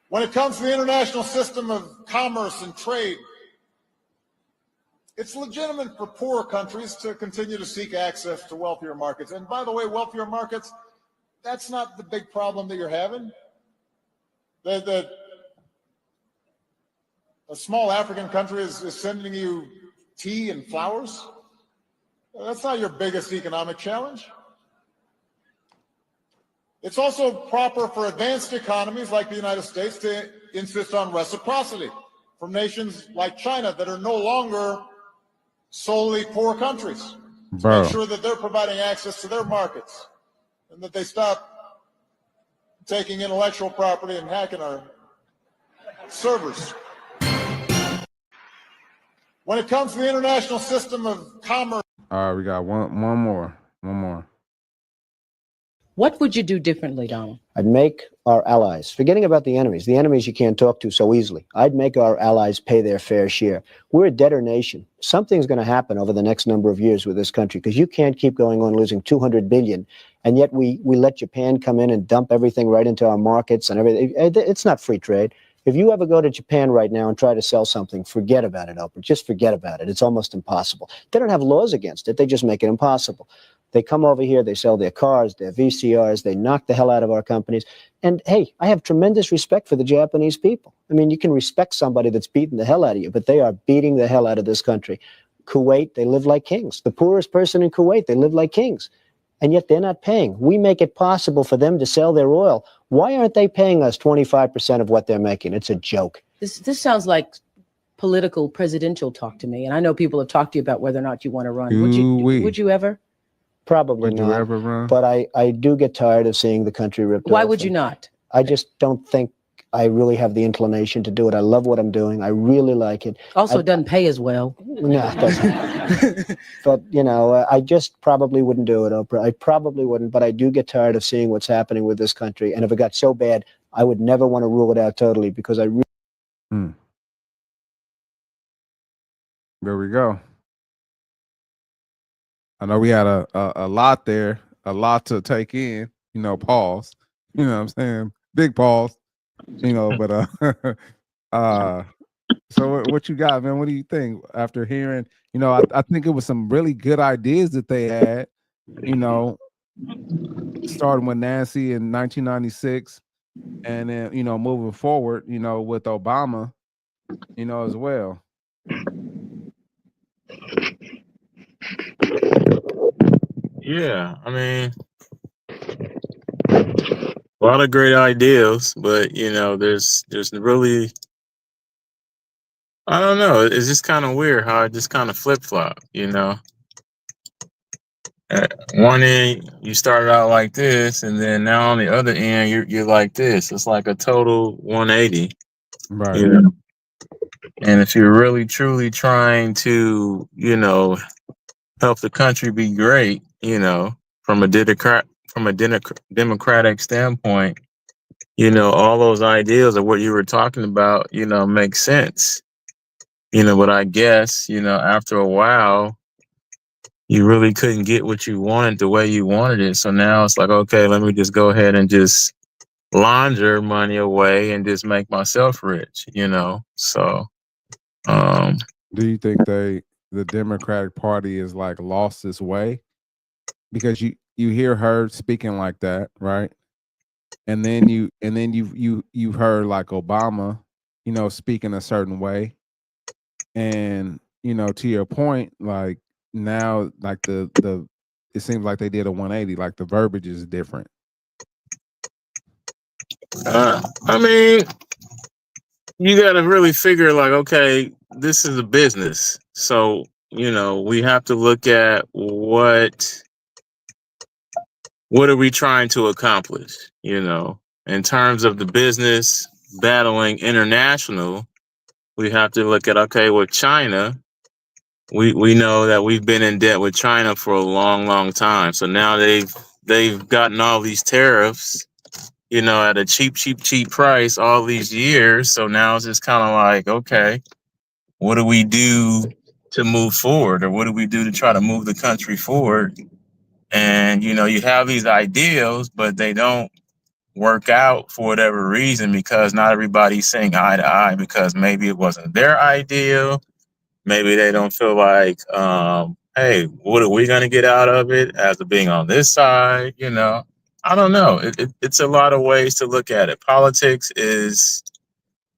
When it comes to the international system of commerce and trade, it's legitimate for poorer countries to continue to seek access to wealthier markets. And by the way, wealthier markets, that's not the big problem that you're having. A small African country is sending you tea and flowers. That's not your biggest economic challenge. It's also proper for advanced economies like the United States to insist on reciprocity from nations like China that are no longer solely poor countries. To Bro. make sure that they're providing access to their markets and that they stop taking intellectual property and hacking our servers. When it comes to the international system of commerce. All right, we got one more. What would you do differently, Donald? I'd make our allies, forgetting about the enemies you can't talk to so easily. I'd make our allies pay their fair share. We're a debtor nation. Something's going to happen over the next number of years with this country because you can't keep going on losing $200 billion. And yet we let Japan come in and dump everything right into our markets and everything. It's not free trade. If you ever go to Japan right now and try to sell something, forget about it, Oprah. Just forget about it. It's almost impossible. They don't have laws against it. They just make it impossible. They come over here, they sell their cars, their VCRs, they knock the hell out of our companies. And hey, I have tremendous respect for the Japanese people. I mean, you can respect somebody that's beating the hell out of you, but they are beating the hell out of this country. Kuwait, they live like kings. The poorest person in Kuwait, they live like kings. And yet they're not paying. We make it possible for them to sell their oil. Why aren't they paying us 25% of what they're making? It's a joke. This sounds like political presidential talk to me. And I know people have talked to you about whether or not you want to run. Would you ever? Probably Would not. you ever run? But I do get tired of seeing the country ripped off. Why would you not? I just don't think I really have the inclination to do it. I love what I'm doing. I really like it. Also, it doesn't pay as well. No, it doesn't. But, you know, I just probably wouldn't do it, Oprah. I probably wouldn't, but I do get tired of seeing what's happening with this country. And if it got so bad, I would never want to rule it out totally because I really... There we go. I know we had a lot there, a lot to take in, you know, pause. You know what I'm saying? Big pause. You know, but so what you got, man? What do you think after hearing, you know, I think it was some really good ideas that they had, you know, starting with Nancy in 1996 and then, you know, moving forward, you know, with Obama, you know, as well. Yeah, I mean, a lot of great ideas, but you know, there's really, I don't know. It's just kind of weird how it just kind of flip flop. You know, at one end you started out like this, and then now on the other end you're like this. It's like a total 180. Right. You know, and if you're really truly trying to, you know, help the country be great, you know, from a democratic standpoint, you know, all those ideas of what you were talking about, you know, make sense. You know, but I guess, you know, after a while, you really couldn't get what you wanted the way you wanted it. So now it's like, okay, let me just go ahead and just launder money away and just make myself rich, you know? So, do you think the Democratic Party is like lost its way? Because you hear her speaking like that, right? And then you've heard like Obama, you know, speaking a certain way. And, you know, to your point, like now, like the it seems like they did a 180, like the verbiage is different. I mean, you got to really figure like, okay, this is a business. So, you know, we have to look at what are we trying to accomplish, you know, in terms of the business battling international. We have to look at, okay, with China, we know that we've been in debt with China for a long, long time. So now they've they've gotten all these tariffs, you know, at a cheap price all these years. So now it's just kind of like, okay, what do we do to move forward, or what do we do to try to move the country forward? And, you know, you have these ideals, but they don't work out for whatever reason, because not everybody's saying eye to eye, because maybe it wasn't their ideal. Maybe they don't feel like, hey, what are we going to get out of it as of being on this side? You know, I don't know. It's a lot of ways to look at it. Politics is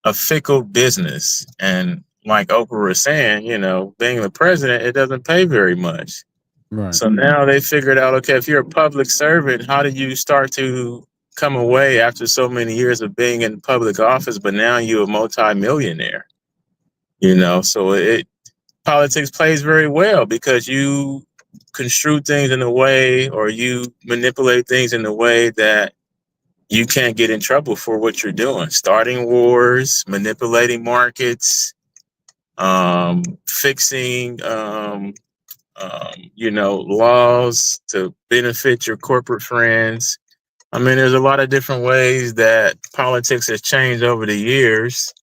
a fickle business. And like Oprah was saying, you know, being the president, it doesn't pay very much. Right. So now they figured out, okay, if you're a public servant, how do you start to come away after so many years of being in public office, but now you're a multimillionaire? You know, so politics plays very well, because you construe things in a way, or you manipulate things in a way that you can't get in trouble for what you're doing. Starting wars, manipulating markets, fixing, you know, laws to benefit your corporate friends. I mean, there's a lot of different ways that politics has changed over the years,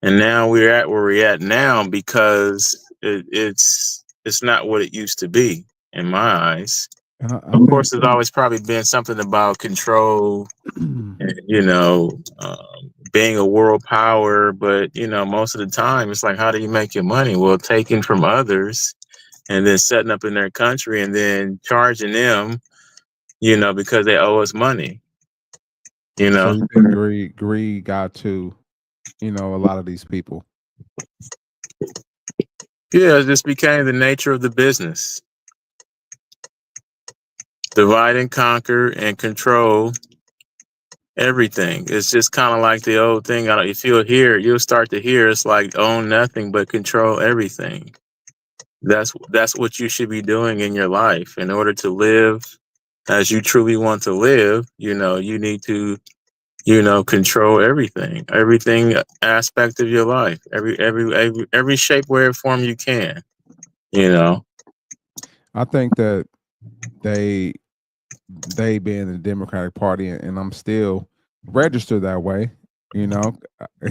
and now we're at where we're at now because it's not what it used to be in my eyes. And I Of think, course, there's always probably been something about control, and, you know, being a world power, but, you know, most of the time it's like, how do you make your money? Well, taking from others and then setting up in their country and then charging them, you know, because they owe us money. You so know, you think greed got to, you know, a lot of these people. yeah, it just became the nature of the business. Divide and conquer and control everything. It's just kind of like the old thing. If you'll start to hear, it's like own nothing but control everything. That's what you should be doing in your life in order to live as you truly want to live. You know, you need to, you know, control everything aspect of your life, every shape, way, or form you can. You know, I think that they being the Democratic Party, and I'm still registered that way. You know,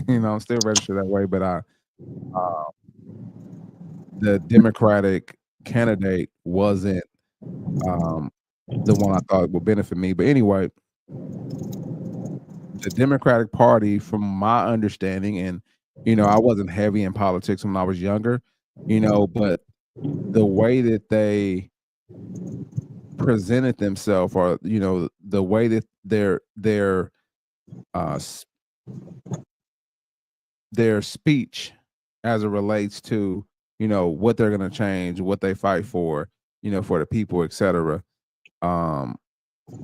I'm still registered that way. But the Democratic candidate wasn't the one I thought would benefit me. But anyway, the Democratic Party, from my understanding, and you know, I wasn't heavy in politics when I was younger, you know, but the way that they presented themselves, or you know, the way that their speech as it relates to, you know, what they're going to change, what they fight for, you know, for the people, etc.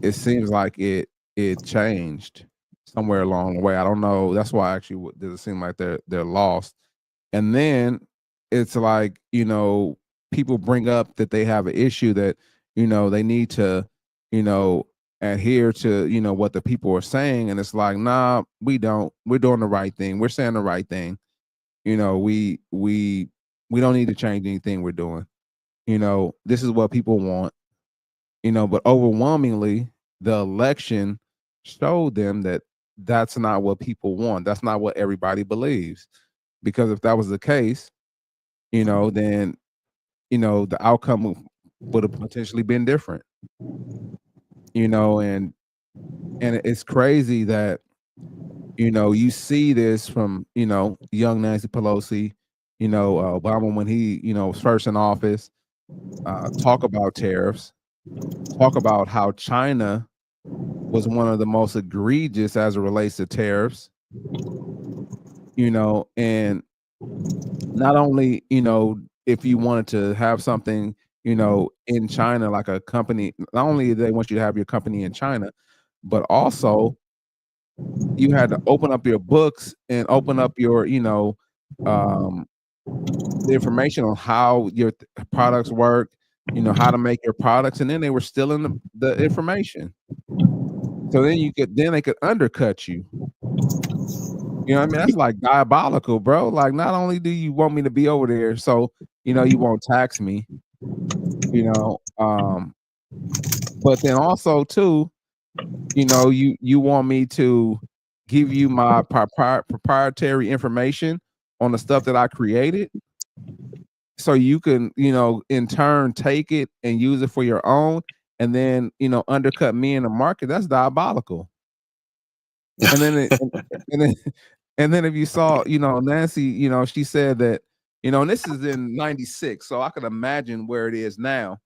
It seems like it changed somewhere along the way. I don't know. That's why actually does it seem like they're lost. And then it's like, you know, people bring up that they have an issue that, you know, they need to, you know, adhere to, you know, what the people are saying. And it's like, nah, we don't. We're doing the right thing. We're saying the right thing. You know, we don't need to change anything we're doing. You know, this is what people want. You know, but overwhelmingly, the election showed them that that's not what people want. That's not what everybody believes. Because if that was the case, you know, then, you know, the outcome would have potentially been different. You know, and it's crazy that, you know, you see this from, you know, young Nancy Pelosi, you know, Obama when he, you know, was first in office, talk about tariffs, talk about how China was one of the most egregious as it relates to tariffs, you know, and not only, you know, if you wanted to have something, you know, in China, like a company, not only do they want you to have your company in China, but also you had to open up your books and open up your, you know, the information on how your products work, you know, how to make your products, and then they were stealing the information. So then they could undercut you. You know what I mean? That's like diabolical, bro. Like, not only do you want me to be over there, so you know you won't tax me, you know, But then also too, you want me to give you my proprietary information on the stuff that I created, so you can, in turn take it and use it for your own, and then, undercut me in the market. That's diabolical. And then, and then, and then if you saw, Nancy, she said that, and this is in '96, so I can imagine where it is now,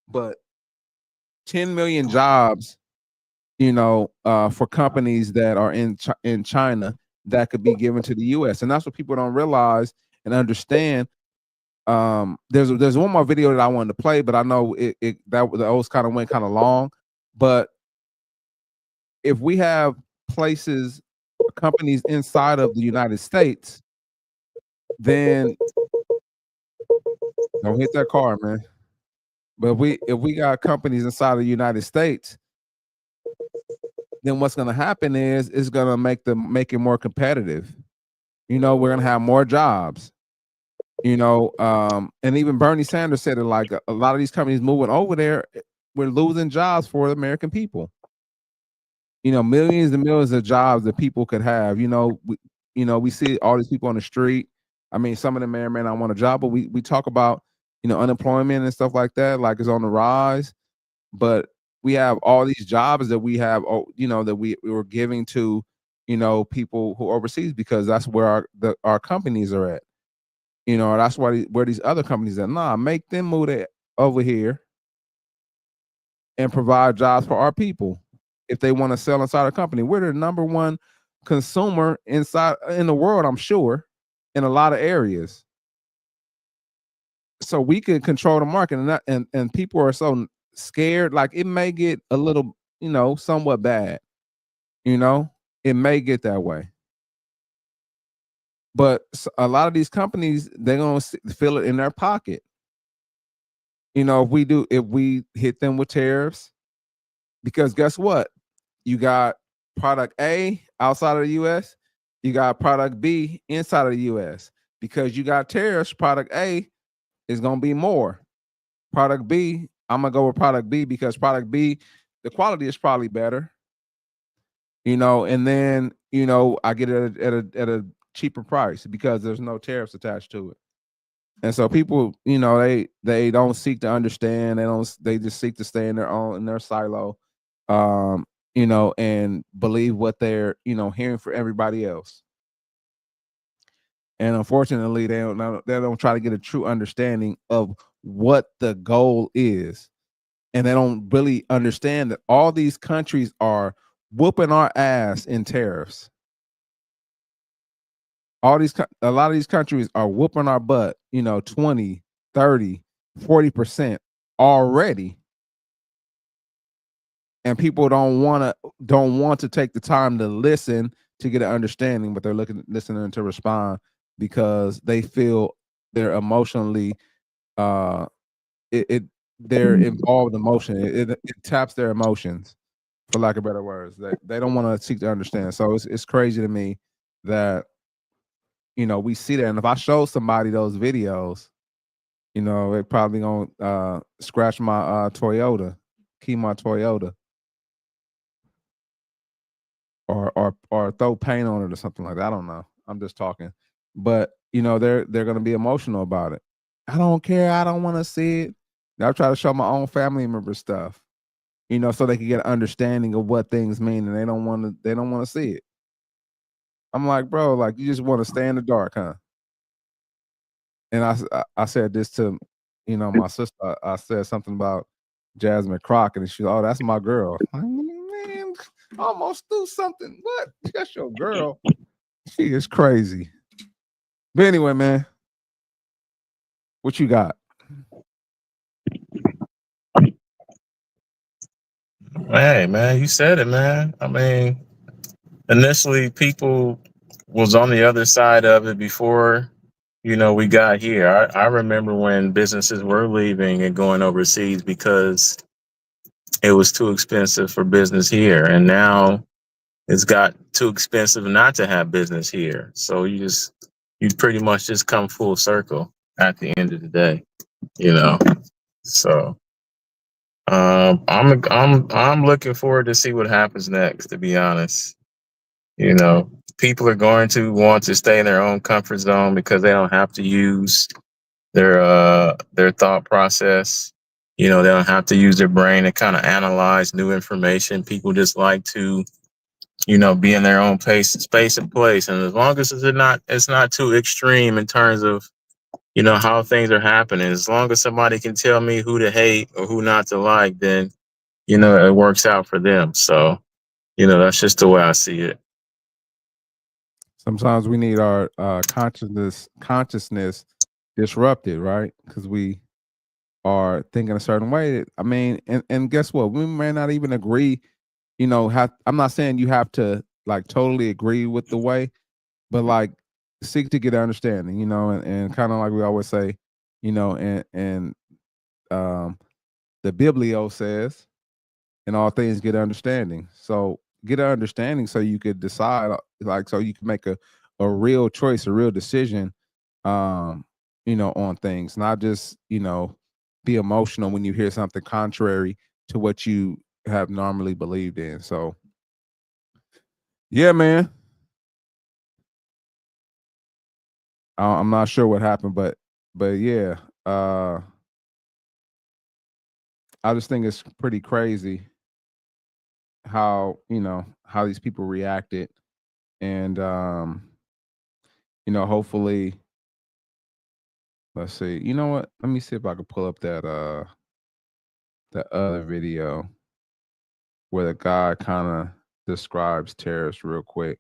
but 10 million jobs, for companies that are in China that could be given to the U.S. And that's what people don't realize and understand. There's one more video that I wanted to play, but I know those kind of went kind of long. But if we have places, companies inside of the United States, then don't hit that car, man. But if we got companies inside of the United States, then what's going to happen is it's going to make it more competitive. We're going to have more jobs. And even Bernie Sanders said it, like a lot of these companies moving over there, we're losing jobs for the American people. Millions and millions of jobs that people could have. We see all these people on the street. I mean, some of them may or may not want a job, but we talk about, unemployment and stuff like that, like it's on the rise. But we have all these jobs that we have, that we were giving to, people who overseas, because that's where our companies are at. That's where these other companies are. Nah, make them move over here and provide jobs for our people. If they want to sell inside a company, we're the number one consumer in the world, I'm sure, in a lot of areas. So we can control the market, and people are so scared. Like, it may get a little, somewhat bad. It may get that way. But a lot of these companies, they're gonna feel it in their pocket. If we hit them with tariffs, because guess what? You got product A outside of the U.S., you got product B inside of the U.S. Because you got tariffs, product A is gonna be more. Product B, I'm gonna go with product B because product B, the quality is probably better. And then I get it at a cheaper price because there's no tariffs attached to it. And so people, they don't seek to understand. They just seek to stay in their silo, and believe what they're, hearing for everybody else. And unfortunately, they don't try to get a true understanding of what the goal is. And they don't really understand that all these countries are whooping our ass in tariffs. A lot of these countries are whooping our butt, 20, 30, 40% already. And people don't want to take the time to listen to get an understanding, but they're listening to respond because they feel they're emotionally they're involved in emotion. It taps their emotions, for lack of better words. They don't want to seek to understand. So it's crazy to me that we see that. And if I show somebody those videos, they're probably gonna scratch my Toyota, key my Toyota, or throw paint on it or something like that. I don't know. I'm just talking. But they're gonna be emotional about it. I don't care. I don't want to see it. I'll try to show my own family member stuff, so they can get an understanding of what things mean, and they don't want to see it. I'm like, bro, like, you just want to stay in the dark, huh? And I said this to, my sister. I said something about Jasmine Crockett, and she's, oh, that's my girl. I'm like, man, almost do something. What? That's your girl. She is crazy. But anyway, man, what you got? Hey, man, you said it, man. I mean, initially people was on the other side of it before, we got here. I remember when businesses were leaving and going overseas because it was too expensive for business here. And now it's got too expensive not to have business here. So you pretty much just come full circle at the end of the day, So I'm looking forward to see what happens next. To be honest, you know, people are going to want to stay in their own comfort zone because they don't have to use their thought process. You know, they don't have to use their brain to kind of analyze new information. People just like to, you know, be in their own space and place. And as long as it's not too extreme in terms of, you know, how things are happening. As long as somebody can tell me who to hate or who not to like, then, you know, it works out for them. So, you know, that's just the way I see it. Sometimes we need our consciousness disrupted, right? Because we are thinking a certain way. I mean, and guess what? We may not even agree. You know, I'm not saying you have to like totally agree with the way, but like seek to get understanding. You know, and kind of like we always say, you know, and the Biblio says, in all things get understanding. So get an understanding so you could decide, like, so you can make a real choice, a real decision, you know, on things, not just, you know, be emotional when you hear something contrary to what you have normally believed in. So yeah, man. I'm not sure what happened, but yeah, I just think it's pretty crazy how, you know, how these people reacted. And you know, hopefully, let's see. You know what? Let me see if I can pull up that other video where the guy kind of describes tariffs real quick,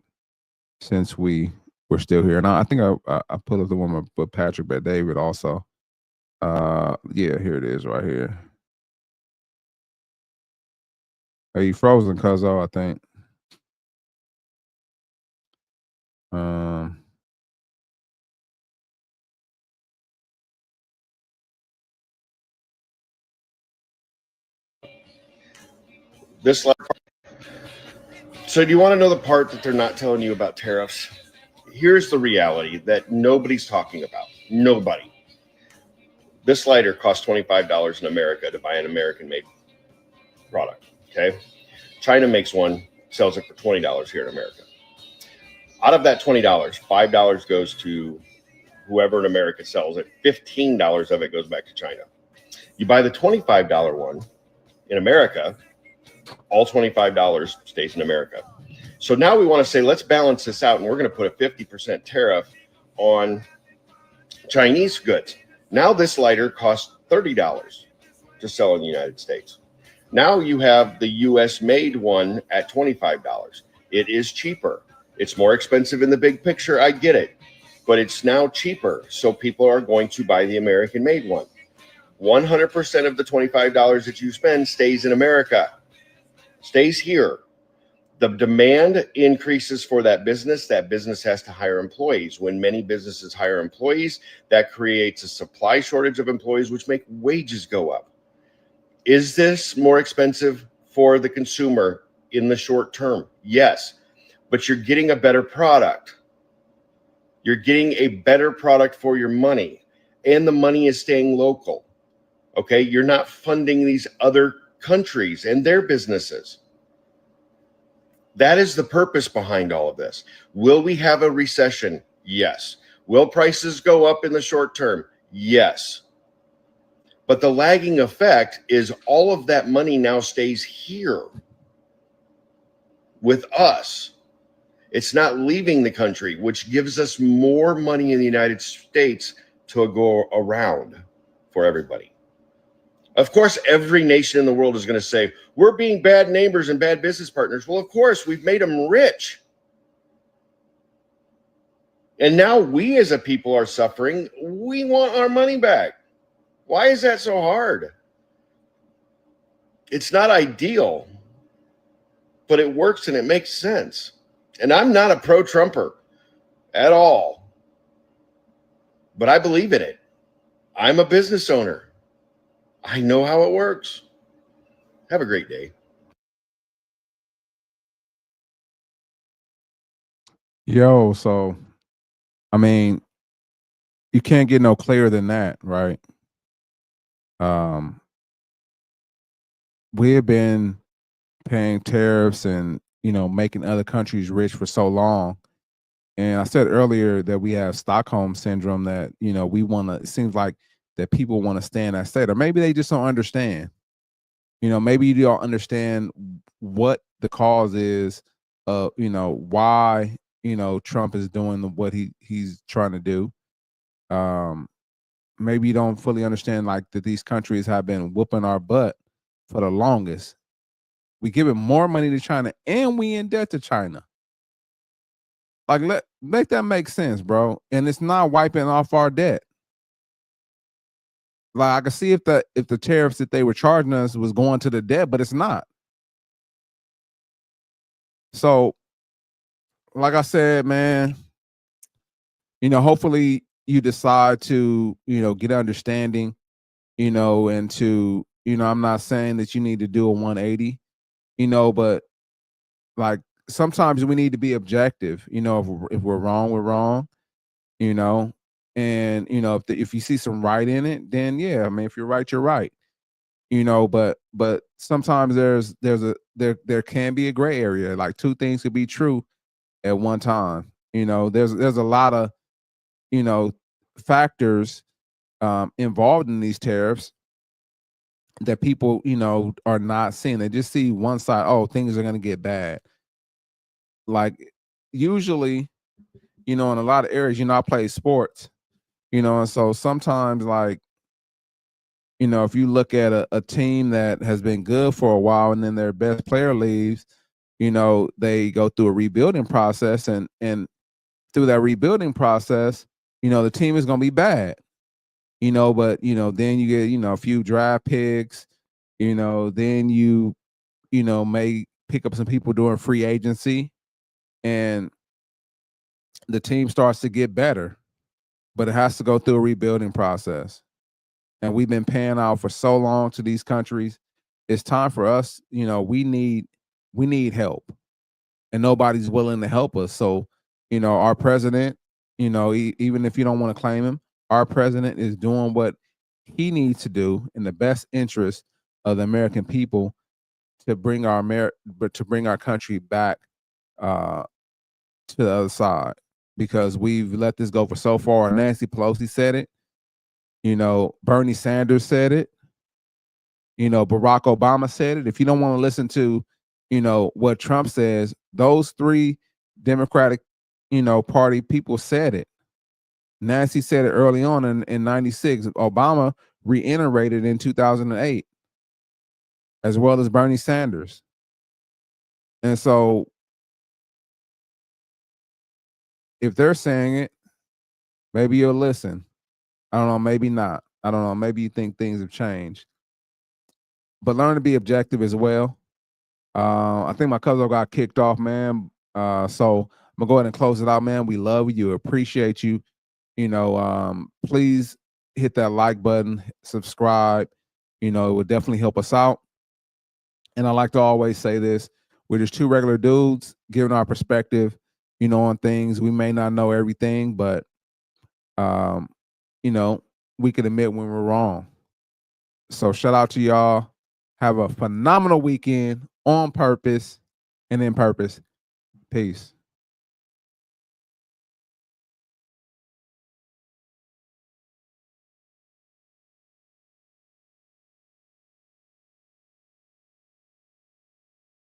since we're still here. And I think I put up the one with Patrick Bet David also. Yeah, here it is right here. Are you frozen, Cuzzo? I think. This. So, do you want to know the part that they're not telling you about tariffs? Here's the reality that nobody's talking about. Nobody. This lighter costs $25 in America to buy an American-made product. Okay, China makes one, sells it for $20 here in America. Out of that $20, $5 goes to whoever in America sells it. $15 of it goes back to China. You buy the $25 one in America, all $25 stays in America. So now we want to say, let's balance this out, and we're going to put a 50% tariff on Chinese goods. Now this lighter costs $30 to sell in the United States. Now you have the US made one at $25. It is cheaper. It's more expensive in the big picture. I get it, but it's now cheaper. So people are going to buy the American made one. 100% of the $25 that you spend stays in America, stays here. The demand increases for that business has to hire employees. When many businesses hire employees, that creates a supply shortage of employees, which make wages go up. Is this more expensive for the consumer in the short term? Yes, but you're getting a better product. You're getting a better product for your money, and the money is staying local. Okay, you're not funding these other countries and their businesses. That is the purpose behind all of this. Will we have a recession? Yes. Will prices go up in the short term? Yes. But the lagging effect is all of that money now stays here with us. It's not leaving the country, which gives us more money in the United States to go around for everybody. Of course, every nation in the world is going to say, we're being bad neighbors and bad business partners. Well, of course, we've made them rich. And now we as a people are suffering. We want our money back. Why is that so hard? It's not ideal, but it works and it makes sense. And I'm not a pro-Trumper at all, but I believe in it. I'm a business owner. I know how it works. Have a great day. Yo, so I mean, you can't get no clearer than that, right? we've been paying tariffs and, you know, making other countries rich for so long. And I said earlier that we have Stockholm syndrome, that, you know, we want to, it seems like that people want to stay in that state, or maybe they just don't understand. You know, maybe you don't understand what the cause is of, you know, why, you know, Trump is doing what he's trying to do. Maybe you don't fully understand, like, that these countries have been whooping our butt for the longest. We giving more money to China and we in debt to China. Like, make that make sense, bro. And it's not wiping off our debt. Like, I can see if the tariffs that they were charging us was going to the debt, but it's not. So, like I said, man, you know, hopefully you decide to, you know, get understanding, you know, and to, you know, I'm not saying that you need to do a 180, you know, but like sometimes we need to be objective, you know, if we're wrong, we're wrong, you know, and, you know, if you see some right in it, then yeah, I mean, if you're right, you're right, you know, but sometimes there can be a gray area, like two things could be true at one time, you know, there's a lot of, you know, factors involved in these tariffs that people, you know, are not seeing. They just see one side. Oh, things are going to get bad. Like usually, you know, in a lot of areas, you know, I play sports, you know, and so sometimes, like, you know, if you look at a team that has been good for a while and then their best player leaves, you know, they go through a rebuilding process, and through that rebuilding process, you know, the team is going to be bad. You know, but, you know, then you get, you know, a few draft picks, you know, then you know, may pick up some people during free agency and the team starts to get better, but it has to go through a rebuilding process. And we've been paying out for so long to these countries. It's time for us, you know, we need help, and nobody's willing to help us. So, you know, our president, you know, even if you don't want to claim him, our president is doing what he needs to do in the best interest of the American people to bring our country back to the other side, because we've let this go for so far. Nancy Pelosi said it, you know, Bernie Sanders said it, you know, Barack Obama said it. If you don't want to listen to, you know, what Trump says, those three Democratic, you know, party people said it. Nancy said it early on in 96. Obama reiterated in 2008, as well as Bernie Sanders. And so if they're saying it, maybe you'll listen. I don't know, maybe not. I don't know, maybe you think things have changed. But learn to be objective as well. I think my cousin got kicked off, man. So I'm gonna go ahead and close it out, man. We love you, appreciate you. You know, please hit that like button, subscribe. You know, it would definitely help us out. And I like to always say this: we're just two regular dudes giving our perspective, you know, on things. We may not know everything, but you know, we can admit when we're wrong. So shout out to y'all. Have a phenomenal weekend on purpose and in purpose. Peace.